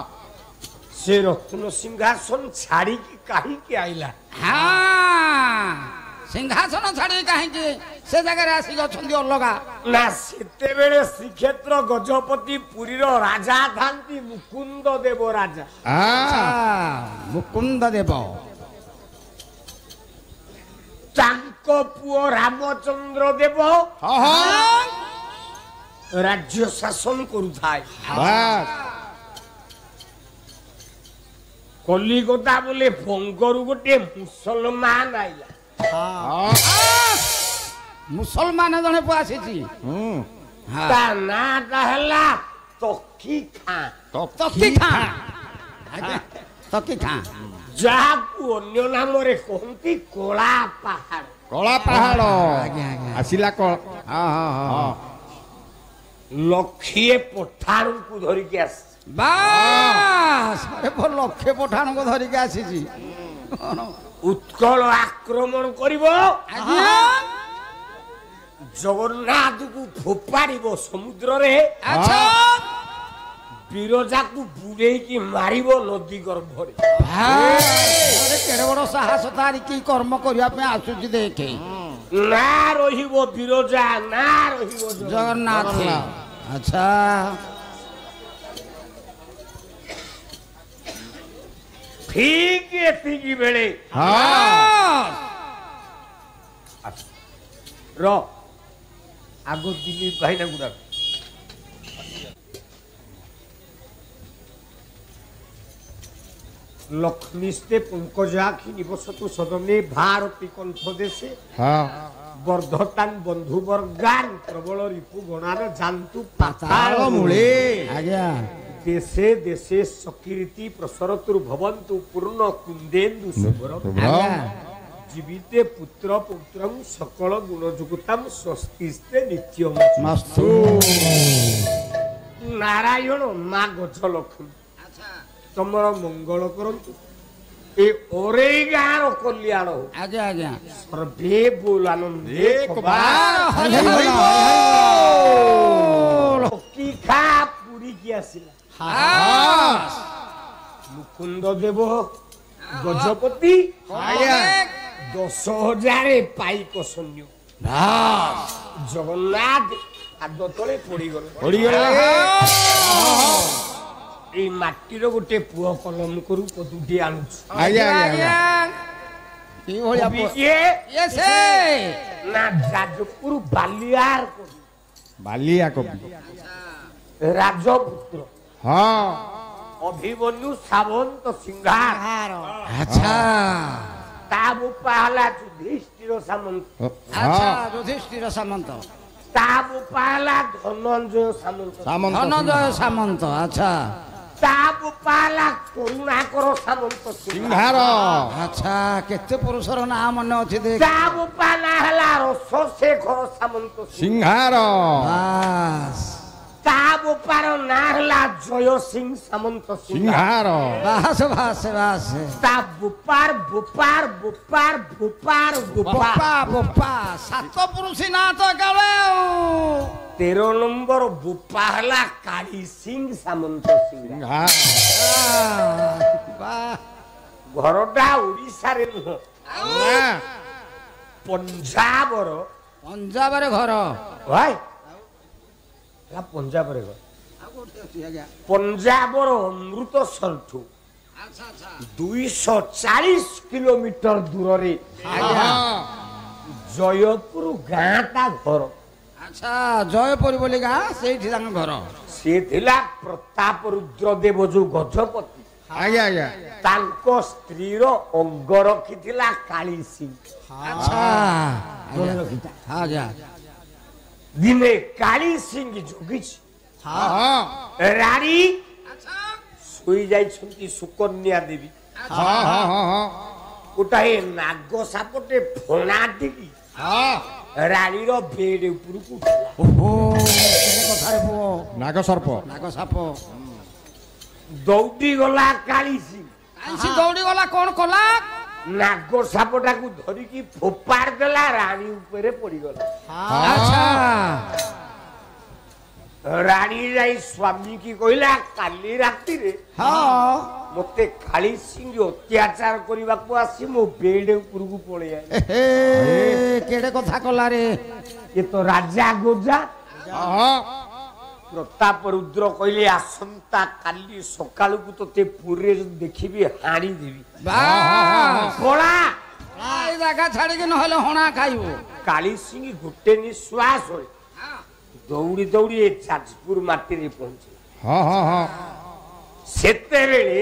ସେ ରତ୍ନ ସିଂହାସନ ଛାଡିକି କାହିଁକି ଆଇଲା? ହଁ ସିଂହାସନ ଛାଡି କାହିଁକି ସେ ଜାଗାରେ ଆସିକି ଅଛନ୍ତି ଅଲଗା? ନା ସେତେବେଳେ ଶ୍ରୀକ୍ଷେତ୍ର ଗଜପତି ପୁରୀର ରାଜା ଥାନ୍ତି ମୁକୁନ୍ଦ ଦେବ ରାଜା। ମୁକୁନ୍ଦ ଦେବ ତାଙ୍କ ପୁଅ ରାମଚନ୍ଦ୍ର ଦେବ ରାଜ୍ୟ ଶାସନ କରୁଥାଏ। କଲିକତା ବୋଲେ ବଙ୍ଗରୁ ଗୋଟେ ମୁସଲମାନ ଆଇଲା। ମୁସଲମାନ ଜଣେ ପୁଅ ଆସିଛି। ତା ନାଁଟା ହେଲା ତକି ଖାଁ। ତକି ଖାଁ ତ କି ଖାଁ ଯାହାକୁ ଅନ୍ୟ ନାମରେ କହନ୍ତି କଳା ପାହାଡ଼। କଳା ପାହାଡ଼ ଆଜ୍ଞା ଆଜ୍ଞା ଆସିଲା ହଁ ହଁ ହଁ ଲକ୍ଷିଏ ପଠାଣଙ୍କୁ ଧରିକି ଆସି ବାସ୍ ଲକ୍ଷେ ପଠାଣଙ୍କୁ ଧରିକି ଆସିଛି ଉତ୍କଳ ଆକ୍ରମଣ କରିବ। ଆଜ୍ଞା ଜଗନ୍ନାଥକୁ ଫୋପାଡ଼ିବ ସମୁଦ୍ରରେ। ଆଚ୍ଛା ବିରଜାକୁ ବୁଡେଇକି ମାରିବ ନଦୀ ଗର୍ଭରେ। କେଡେ ବଡ ସାହସ ତାରି କି କର୍ମ କରିବା ପାଇଁ ଆସୁଛି ଦେଖେ ନା ରହିବ ବିରଜା, ନା ରହିବ ଜଗନ୍ନାଥ। ଆଚ୍ଛା ଠିକ ଏତିକି ବେଳେ ର ଆଗ ଦିଲ୍ଲୀପ ଭାଇନା ଗୁଡାକ लक्ष्मीस्ते पंकजाखी निवसतु सदने भारती कंठ देशे वर्धतान बंधुवर्गान प्रबल रिपु गणान जानतु पाताल मूले। आज्ञा देशे देशे सकीर्ति प्रसरतुर भवन्तु पूर्ण कुंदेन्दु शुभ्र जीविते पुत्र पुत्रं सकल गुणजुगुताम स्वस्तिस्ते नित्यमस्तु। नारायण माँ गजलक्ष्मी तमर मंगल करंतु ए ओरे गार कल्याण हो। आज्ञा आज्ञा सर्वे बोल आनंदे हरि बोल की खा पूरी की आसिला मुकुंद देव गजपति 10,000 पाइक सैन्य जगन्नाथ आद तले पड़ी गले এই মাটির গোটে পুଅ কলম করু পদুটি আনুছ। আজ্ঞা আজ্ঞা কি ভଳିয়া এসে না যাজপুর বালিয়ার কবি বালিয়া কবি রাজপুত্র হ্যাঁ অভিমন্যু সামন্ত সিংহার। আচ্ছা তা বুপা হলা যুধিষ্ঠির সামন্ত। আচ্ছা যুধিষ্ঠির সামন্ত তা বুপা হলা ধনঞ্জয় সামন্ত। ধনঞ্জয় সামন্ত আচ্ছা তা বুপা হলা করুণাকর সামন্ত সিংহার। আচ্ছা কেতে পুরুষর নাম মনে আছে দেখ। তা বুপা না হলা রসশেখর সামন্ত সিংহার। বাস তা বুপার না হলা জয় সিং সামন্ত সিংহার। বাস বাস বাস তা বুপার বুপার বুপার বুপার বুপা বোপা বোপা সাত পুরুষী না তো গালে 13 নম্বর বুপা হলা কালী সিং সামন্ত সিংহার। বাহ ঘরটা ওড়িশারে নুহ পঞ্জাবর। পঞ্জাবের ঘর ভাই পঞ্জাবরে ঘর পঞ্জাবর অমৃতসরঠু 240 কিলোমিটার দূরে জয়পুর গাঁটা ঘর। আচ্ছা জয়পুর বলি গাঁ সেইটি তাঙ্ক ঘর। সে ଥିଲା প্রতাপ রুদ্রদেব ଯୋଉ ଗଜପତି ଆଜ୍ଞା ଆଜ୍ଞା ତାଙ୍କ ସ୍ତ୍ରୀର ଅଙ୍ଗ ରଖିଥିଲା କାଳୀ ସିଂ। আচ্ছা আচ্ছা ଦିନେ କାଳୀ ସିଂ ଜଗିଛି ରାଣୀ ଶୋଇ ଯାଇଛନ୍ତି ସୁକନ୍ୟା ଦେବୀ। ଗୋଟାଏ ନାଗ ସାପଟେ ଫଣା ଦେଇକି ରାଣୀର ବେଡ୍ ଉପରକୁ ଉଠିଲା। ଓହୋ କେତେ କଥାରେ ପୁଅ ନାଗ ସର୍ପ ନାଗ ସାପ ଦୌଡ଼ି ଗଲା କାଳୀ ସିଂ। ଆଇସି ଦୌଡ଼ି ଗଲା କଣ କଲା ନାଗ ସାପଟାକୁ ଧରିକି ଫୋପାଡ଼ି ଦେଲା ରାଣୀ ଉପରେ ପଡିଗଲା। ଆଚ୍ଛା ରାଣୀ ଯାଇ ସ୍ୱାମୀ କି କହିଲା କାଲି ରାତିରେ ହଁ ମତେ କାଳୀ ସିଂ ଅତ୍ୟାଚାର କରିବାକୁ ଆସି ମୋ ବେଡ୍ ଉପରକୁ ପଳେଇ ଆଇଲା। କେଡେ କଥା କଲା ରେ ଏ ତ ରାଜା ଗୋଜା। ପ୍ରତାପ ରୁଦ୍ର କହିଲେ ଆସନ୍ତା କାଲି ସକାଳକୁ ତତେ ପୁରୀରେ ଯଦି ଦେଖିବି ହାଣିଦେବି। କଳା ଏଇ ଜାଗା ଛାଡିକି ନହେଲେ ହଣା ଖାଇବୁ। କାଳୀ ସିଂ ଗୋଟେ ନିଶ୍ୱାସ ଦୌଡ଼ି ଦୌଡ଼ି ଏ ଯାଜପୁର ମାଟିରେ ପହଞ୍ଚିଲା। ସେତେବେଳେ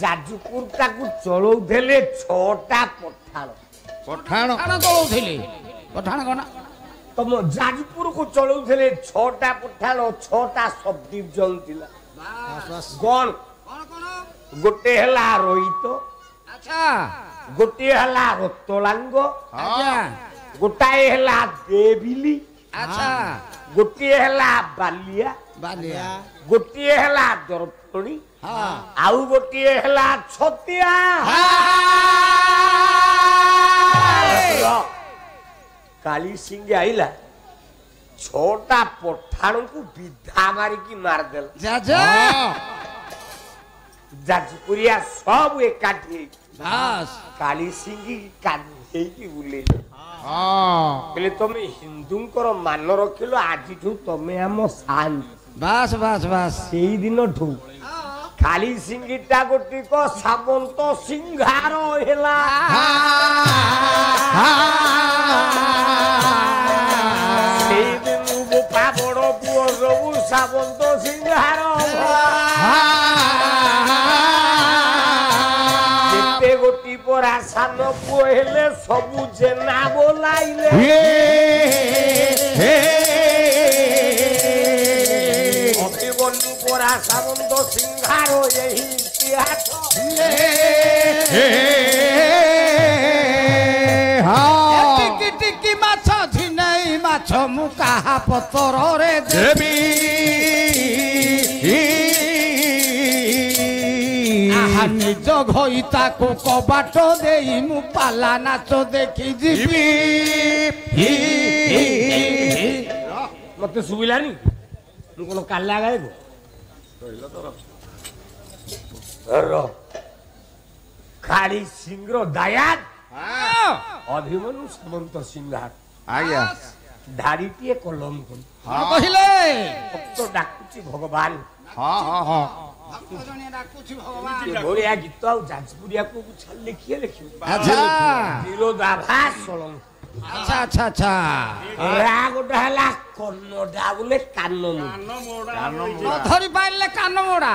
ଯାଜପୁର ତାକୁ ଚଳଉଥିଲେ 6ଟା ପଠାଣ। ପଠାଣ ପଠାଣ ଚଳଉଥିଲେ ପଠାଣ କଣ ତମ ଯାଜପୁରକୁ ଚଳଉଥିଲେ 6ଟା ପଠାଣ 6ଟା ସବ୍ ଡିଭିଜନ ଥିଲା। କଣ गोटे हला रोहित अच्छा गोटे हला रतलांग आज्ञा गोटाए हला देविली अच्छा गोटे हला बालिया बालिया गोटे हला दर्पणी हाँ आउ गोटे हला छतिया काली सिंह आइला छोटा पठाण को विधा मारिकी मारदेल जा जा जाजपुरिया सब एकाठी बस काली सिंह कान्हे की बुले कहले तमे हिंदूंकर मान रखिलो आजि ठू तमे हम शान बस बस बस सेई दिन ठू काली सिंहटा गोटी को सामंत सिंहार हेला सेई दिन गोपा बड़ पुओ सब सामंत सिंहार जेते गोटी परा सान पुओ हेले सबु जेना बोलाइले अभिमन्यु परा सामंत सिंहार यही इतिहास टिकी टिकी माछ ঝিনাই মাছ মু কাহা পতরে দেবী আহা নিজ ঘই তাকু কবাট দেই মু পালা নাচ দেখি ଯିବି मते सुबिलानी मु कोन काला गायबो रो खाली सिंग्र दायात अभिमन्यु सामंत सिंहार आज्ञा धाड़ीटीए कलम कोन ହଁ କହିଲେ भक्त डाकुची भगवान हाँ हाँ हाँ ଭକ୍ତ ଜଣେ ଡାକୁଛି ଭଗବାନ भोलिया गीत आउ जाजपुरिया को छाल लिखिए लिखियो ଆଚ୍ଛା विरोधाभास सोलंग ଆଚ୍ଛା ଆଚ୍ଛା ଆଚ୍ଛା राग डाला कन्नडा बोले कान्न ଧରି ପାରିଲେ କାନ ମୋଡ଼ା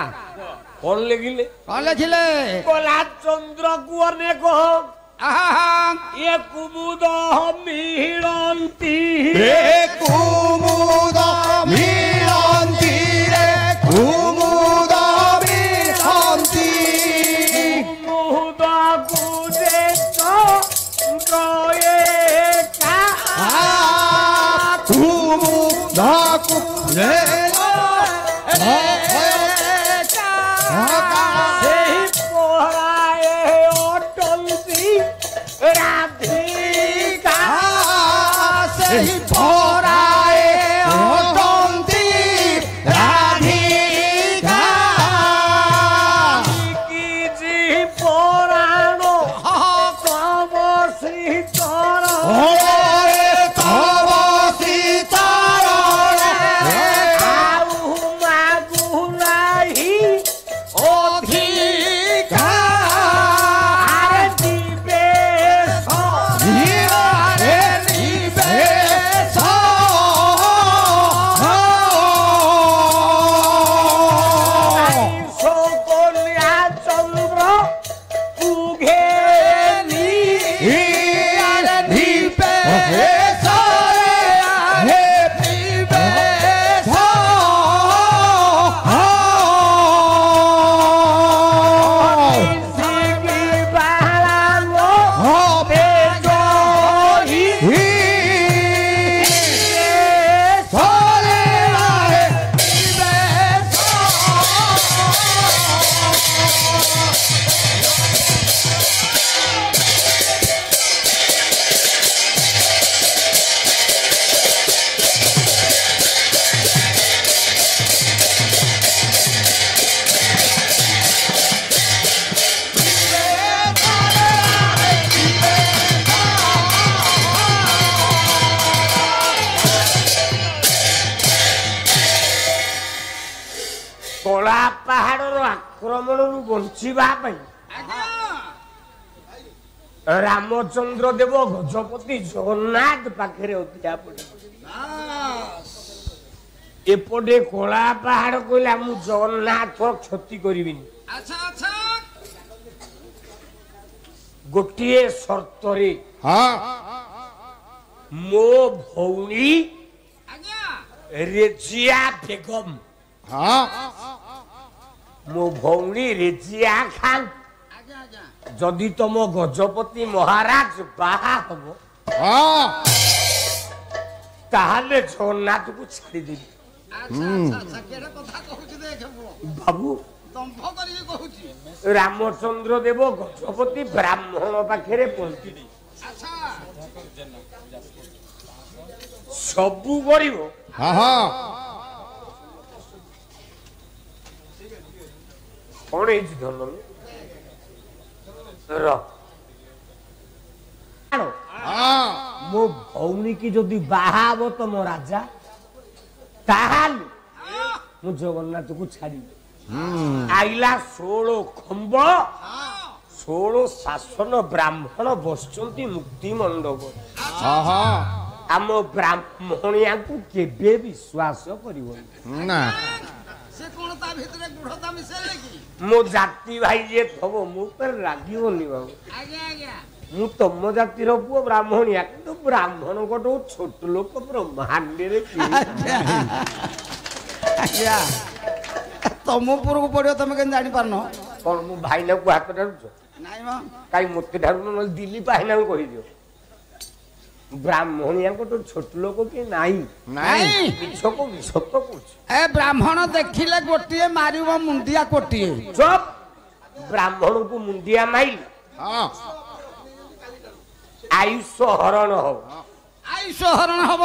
कौन लेगिले କଣ ଲେଖିଲେ कला चंद्र को अनेक ଆହା ये कुमुद मिळंती कुमुद मिळंती रे कुमुद मिळंती कुमुद गुजे चंद्रये का कुमुद रे सेही पोहराए अटंती राधिका ସେହି ପରାଏ ଅଟନ୍ତି ରାଧିକା की जी पुराण तब श्रीतर ଓରେ ତବ ସୀତାରଣେ आउ मागुलाई ଅଧିକା आरे दिबे ଧୀରରେ ନିବେଶ সকলিয়া চন্দ্র কুঘেনি ଧୀରରେ ନିବେଶରେ ହେ ନିବେଶ সিগি বালাঙ্গো হবে জয়ী চলে আহে নিবেশ କଳା ପାହାଡ଼ର ଆକ୍ରମଣରୁ ବଞ୍ଚିବା ପାଇଁ ରାମଚନ୍ଦ୍ର ଦେବ ଗଜପତି ଜଗନ୍ନାଥ ପାଖରେ ଅଧିକା ପଡ଼ିଲେ ଏପଟେ କଳା ପାହାଡ଼ କହିଲା ମୁଁ ଜଗନ୍ନାଥ କ୍ଷତି କରିବିନି ଆଚ୍ଛା ଆଚ୍ଛା ଗୋଟିଏ ସର୍ତ୍ତରେ ହଁ ମୋ ଭଉଣୀ ଆଜ୍ଞା। ରେଜିଆ ବେଗମ ହଁ କୁ はい ମୁଁ はい ବାହା ମୋ ଭଉଣୀ ରେଜିଆ ଖାନ୍ ଆଜ୍ଞା ଆଜ୍ଞା ଯଦି ତମ ଗଜପତି ମହାରାଜ ବାହା ହବ ତାହେଲେ ଜଗନ୍ନାଥକୁ ଛାଡ଼ିଦେବି। ଆଚ୍ଛା ଆଚ୍ଛା ଆଚ୍ଛା କେଡ଼େ କଥା କହୁଛି ଦେଖେ ପୁଅ ବାବୁ ଦମ୍ଭ କରିକି କହୁଛି ରାମଚନ୍ଦ୍ର ଦେବ ଗଜପତି ବ୍ରାହ୍ମଣ ପାଖରେ ପହଞ୍ଚିଲେ ଆଚ୍ଛା ସବୁ କରିବ କଣ ହେଇଛି ଧନ ମୋ ଭଉଣୀ କି ଯଦି ବାହା ହବ ତମ ରାଜା ତାହେଲେ ମୁଁ ଜଗନ୍ନାଥକୁ ଛାଡ଼ିବି। ଆଇଲା 16 ଖମ୍ବ 16 ଶାସନ ବ୍ରାହ୍ମଣ ବସିଛନ୍ତି ମୁକ୍ତି ମଣ୍ଡପ। ଆମ ବ୍ରାହ୍ମଣିଆକୁ କେବେ ବିଶ୍ୱାସ କରିବନି। ସେ କଣ ତା ଭିତରେ ଗୁଢତା ମିଶେଇଲେ କି? ମୋ ଜାତି ଭାଇ ଯିଏ ଥବ ମୋ ଉପରେ ରାଗିବନି ବାବୁ। ଆଜ୍ଞା ଆଜ୍ଞା ମୁଁ ତମ ଜାତିର ପୁଅ ବ୍ରାହ୍ମଣିଆ କିନ୍ତୁ ବ୍ରାହ୍ମଣଙ୍କଠୁ ଛୋଟ ଲୋକ ବ୍ରହ୍ମାଣ୍ଡରେ ଆଜ୍ଞା ତମ ଉପରକୁ ପଡିବ ତମେ କେମିତି ଜାଣିପାରୁନ? କଣ ମୁଁ ଭାଇନାକୁ ହାତ ଠାରୁଛ? ନାଇଁ ମ କାଇଁ ମତେ ଠାରୁ ନହେଲେ ଦିଲ୍ଲୀପ ଭାଇନାକୁ କହିଦିଅ। ବ୍ରାହ୍ମଣିଆଙ୍କଠୁ ଛୋଟ ଲୋକ କି ନାହିଁ। ମିଛ କହୁଛି ସତ କହୁଛି। ଏ ବ୍ରାହ୍ମଣ ଦେଖିଲେ ଗୋଟିଏ ମାରିବ ମୁଣ୍ଡିଆ କୋଟିଏ। ଚୁପ ବ୍ରାହ୍ମଣକୁ ମୁଣ୍ଡିଆ ମାଇଲି ଆୟୁଷ ହରଣ ହବ। ଆୟୁଷ ହରଣ ହବ।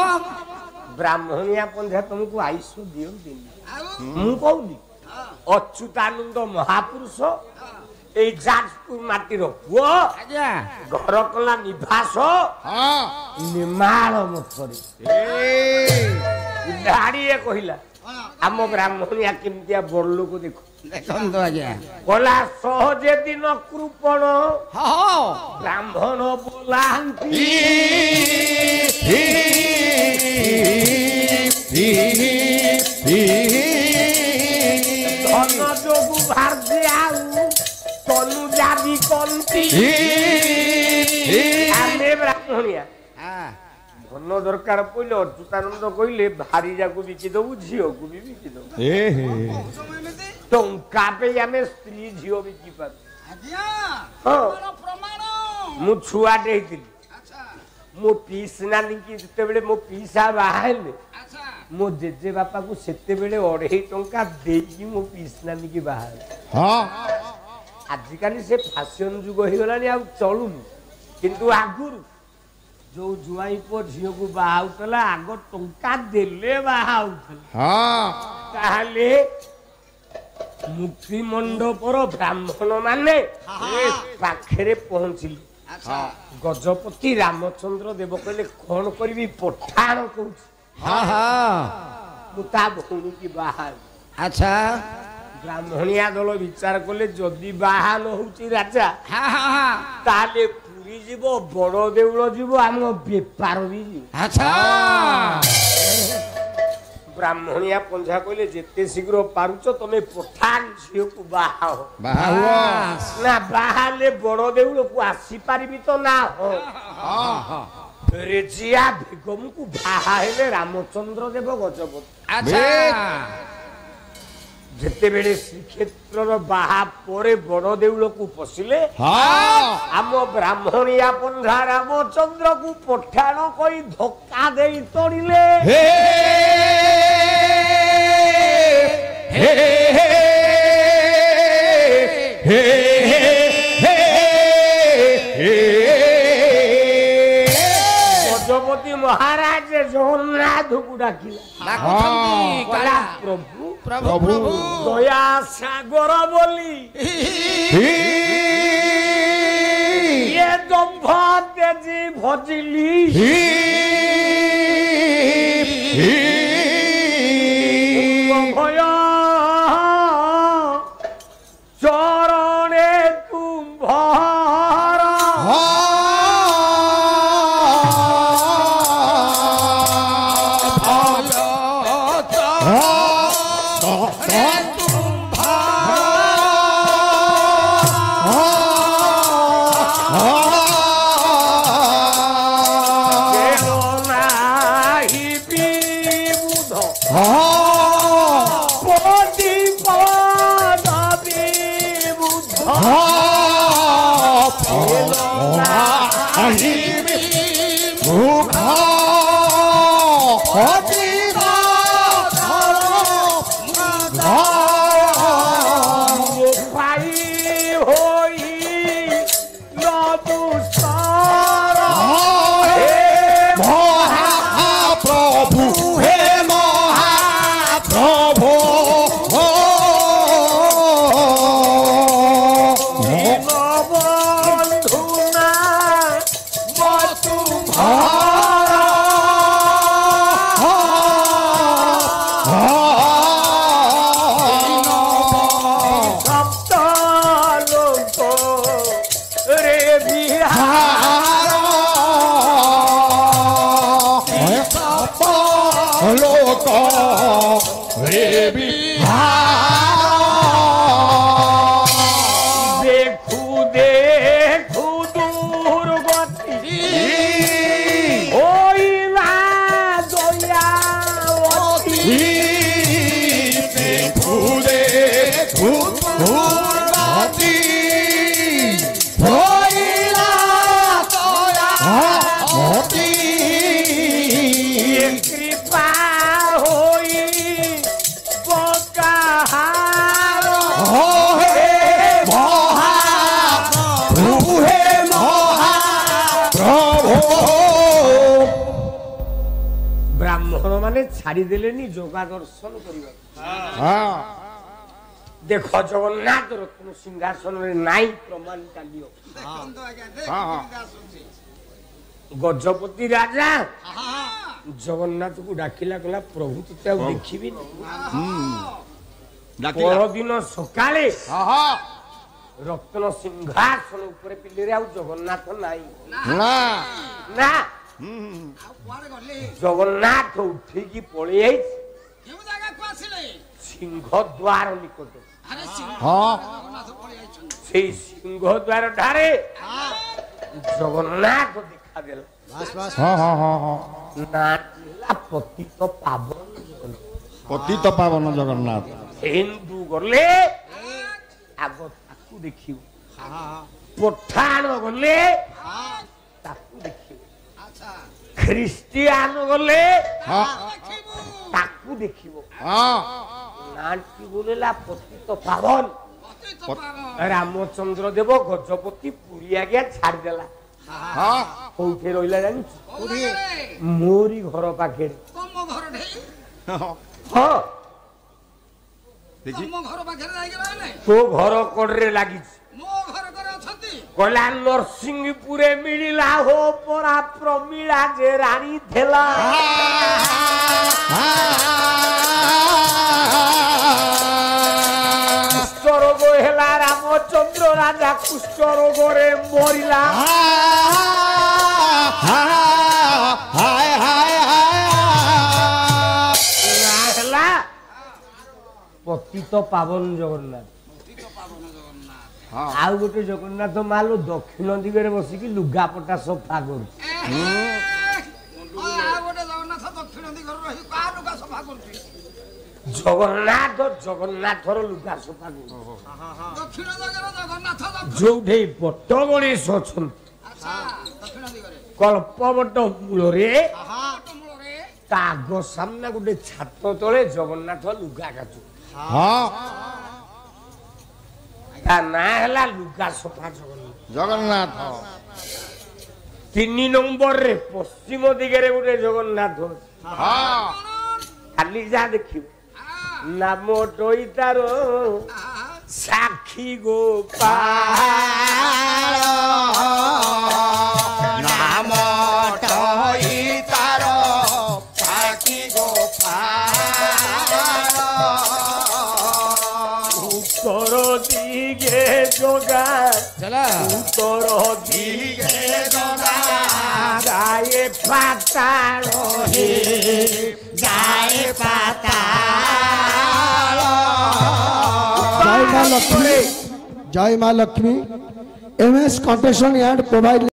ବ୍ରାହ୍ମଣିଆ ପନ୍ଧା ତମକୁ ଆୟୁଷ ଦିଅନ୍ତିନି। ଆଉ ମୁଁ କହୁନି ଅଚ୍ୟୁତାନନ୍ଦ ମହାପୁରୁଷ ଏଇ ଯାଜପୁର ମାଟିର ପୁଅ ଆଜ୍ଞା ଘର କଲା ନିବାସ ନିମାଳ ମଠରେ ଧାଡ଼ିଏ କହିଲା ଆମ ବ୍ରାହ୍ମଣିଆ କେମିତିଆ ବଡ ଲୋକ ଦେଖ ଦେଖନ୍ତୁ ଆଜ୍ଞା କଲା ସହଜେ ଦିନ କୃପଣ ହଁ ବ୍ରାହ୍ମଣ ବୋଲାନ୍ତି ଧନ ଯୋଗୁ ଭାର୍ଜି ଆଉ ତନୁ ଜାବି କନ୍ତି ଆମେ ବ୍ରାହ୍ମଣିଆ ଧନ ଦରକାର ପଇଲେ ଅଚ୍ୟୁତାନନ୍ଦ କହିଲେ ଭାରି ଯାକୁ ବିକି ଦବୁ ଝିଅକୁ ବି ବିକି ଦବୁ। ଟଙ୍କା ପାଇଁ ଆମେ ସ୍ତ୍ରୀ ଝିଅ ବିକି ପାରୁ। ଆଜ୍ଞା ହଁ ପ୍ରମାଣ ମୁଁ ଛୁଆଟେ ହେଇଥିଲି ଆଚ୍ଛା ମୋ ପିଇସି ନାନୀକି ଯେତେବେଳେ ମୋ ପିଇସା ବାହା ହେଲେ ଆଚ୍ଛା ମୋ ଜେଜେ ବାପାକୁ ସେତେବେଳେ 2.5 ଟଙ୍କା ଦେଇକି ମୋ ପିଇସି ନାନୀକି ବାହା ହେଲେ। ଆଜିକାଲି ସେ ଫ୍ୟାସନ ଯୁଗ ହେଇଗଲାଣି ଆଉ ଚଳୁନି କିନ୍ତୁ ଆଗରୁ ଯୋଉ ଜୁଆଇ ପୁଅ ଝିଅକୁ ବାହା ହଉଥିଲା ଆଗ ଟଙ୍କା ଦେଲେ ବାହା ହଉଥିଲା। ତାହେଲେ ମୁକ୍ତି ମଣ୍ଡପର ବ୍ରାହ୍ମଣ ମାନେ ପାଖରେ ପହଞ୍ଚିଲେ। ଗଜପତି ରାମଚନ୍ଦ୍ର ଦେବ କହିଲେ କଣ କରିବି ପଠାଣ କହୁଛି ମୁଁ ତା ଭଉଣୀ କି ବାହା ହେବି। ଆଚ୍ଛା ବ୍ରାହ୍ମଣିଆ ଦଳ ବିଚାର କଲେ ଯଦି ବାହା ନ ହଉଛି ରାଜା ତାହେଲେ ପୁରୀ ଯିବ ବଡ ଦେଉଳ ଯିବ ଆମ ବେପାର ବି ଯିବ। ଆଚ୍ଛା ବ୍ରାହ୍ମଣିଆ ପଞ୍ଝା କହିଲେ ଯେତେ ଶୀଘ୍ର ପାରୁଛ ତମେ ପଠାଣ ଝିଅକୁ ବାହା ହୁଅ। ନା ବାହା ହେଲେ ବଡ ଦେଉଳକୁ ଆସିପାରିବି ତ ନା ରେଜିଆ ବେଗମକୁ ବାହା ହେଲେ ରାମଚନ୍ଦ୍ର ଦେବ ଗଜପତି। ଯେତେବେଳେ ଶ୍ରୀକ୍ଷେତ୍ରର ବାହା ପରେ ବଡ ଦେଉଳକୁ ପଶିଲେ ଆମ ବ୍ରାହ୍ମଣିଆ ପନ୍ଧା ରାମଚନ୍ଦ୍ରକୁ ପଠାଣ କହି ଧକ୍କା ଦେଇ ତଡ଼ିଲେ। ଗଜପତି ମହାରାଜ ଜଗନ୍ନାଥକୁ ଡାକିଲା ପ୍ରଭୁ ପ୍ରଭୁ ଦୟା ସାଗର ବୋଲି ଇଏ ଦମ୍ଭ ତେଜି ଭଜିଲି ଭୟ ଚରଣେ ତୁମ୍ଭର ବ୍ରାହ୍ମଣ ମାନେ ଛାଡ଼ିଦେଲେନି ଯୋଗା ଦର୍ଶନ କରିବା। ଦେଖ ଜଗନ୍ନାଥ ରତ୍ନ ସିଂହାସନରେ ନାଇଁ ପ୍ରମାଣ ଚାଲିବ। ଗଜପତି ରାଜା ଜଗନ୍ନାଥକୁ ଡାକିଲା କହିଲା ପ୍ରଭୁ ତତେ ଆଉ ଦେଖିବିନି। ପରଦିନ ସକାଳେ ରତ୍ନ ସିଂହାସନ ଉପରେ ପିଲିରେ ଆଉ ଜଗନ୍ନାଥ ନାହିଁ। ନା ଜଗନ୍ନାଥ ଉଠିକି ପଳେଇ ଯାଇଛି ସିଂହ ଦ୍ୱାର ନିକଟ। ସେଇ ସିଂହ ଦ୍ୱାର ଠାରେ ଜଗନ୍ନାଥ ଦେଖାଦେଲା। ପତିତ ପାବନ ଜଗନ୍ନାଥ। ହିନ୍ଦୁ ଗଲେ ଆଗ ତାକୁ ଦେଖିବ, ପଠାଣ ଗଲେ ତାକୁ ଦେଖିବ, ଖ୍ରୀଷ୍ଟିଆନ ଗଲେ ତାକୁ ଦେଖିବ। ନାଁଟି ବୋଲିଲା ପତିତ ପାବନ। ରାମଚନ୍ଦ୍ର ଦେବ ଗଜପତି ପୁରୀ ଆଜ୍ଞା ଛାଡ଼ିଦେଲା। କୋଉଠି ରହିଲା ଜାଣିଛୁ? ମୋରି ଘର ପାଖରେ। ହଁ ତୋ ଘର କଡ଼ରେ ଲାଗିଛି। କହିଲା ନରସିଂହପୁରେ ମିଳିଲା ହୋ ପରା ପ୍ରମିଳା ଯେ ରାଣୀ ଥିଲା। କୁଷ୍ଠ ରୋଗ ହେଲା ରାମଚନ୍ଦ୍ର ରାଜା କୁଷ୍ଠ ରୋଗରେ ମରିଲା। ହେଲା ପତିତ ପାବନ ଜଗନ୍ନାଥ। ଆଉ ଗୋଟେ ଜଗନ୍ନାଥ ମାଲୋ ଦକ୍ଷିଣ ଦିଗରେ ବସିକି ଲୁଗାପଟା ସଫା କରୁଛି। ଜଗନ୍ନାଥ ଜଗନ୍ନାଥର ଲୁଗା ସଫା କରୁଛି। ଯୋଉଠି ବଟ ଗଣେଶ ଅଛନ୍ତି କଳ୍ପବଟ ମୂଳରେ ତା ଆଗ ସାମ୍ନା ଗୋଟେ ଛାତ ତଳେ ଜଗନ୍ନାଥ ଲୁଗା କାଚୁ। ତା ନାଁ ହେଲା ଲୁଗା ସଫା ଜଗନ୍ନାଥ। 3 ନମ୍ବରରେ ପଶ୍ଚିମ ଦିଗରେ ଗୋଟେ ଜଗନ୍ନାଥ କାଲି ଯାହା ଦେଖିବ। ନାମ ଟଇ ତାର ସାକ୍ଷୀ ଗୋପାଳ। ନାମ ଟଇ ତାର ସାକ୍ଷୀ ଗୋପାଳ। ଉତ୍ତର দিগে জগা উত্তর দিগে জগা গায়ে পাতাল হে গায়ে পাতাল। জয় মা লক্ষ্মী, জয় মা Lakshmi. MS Contestation and provide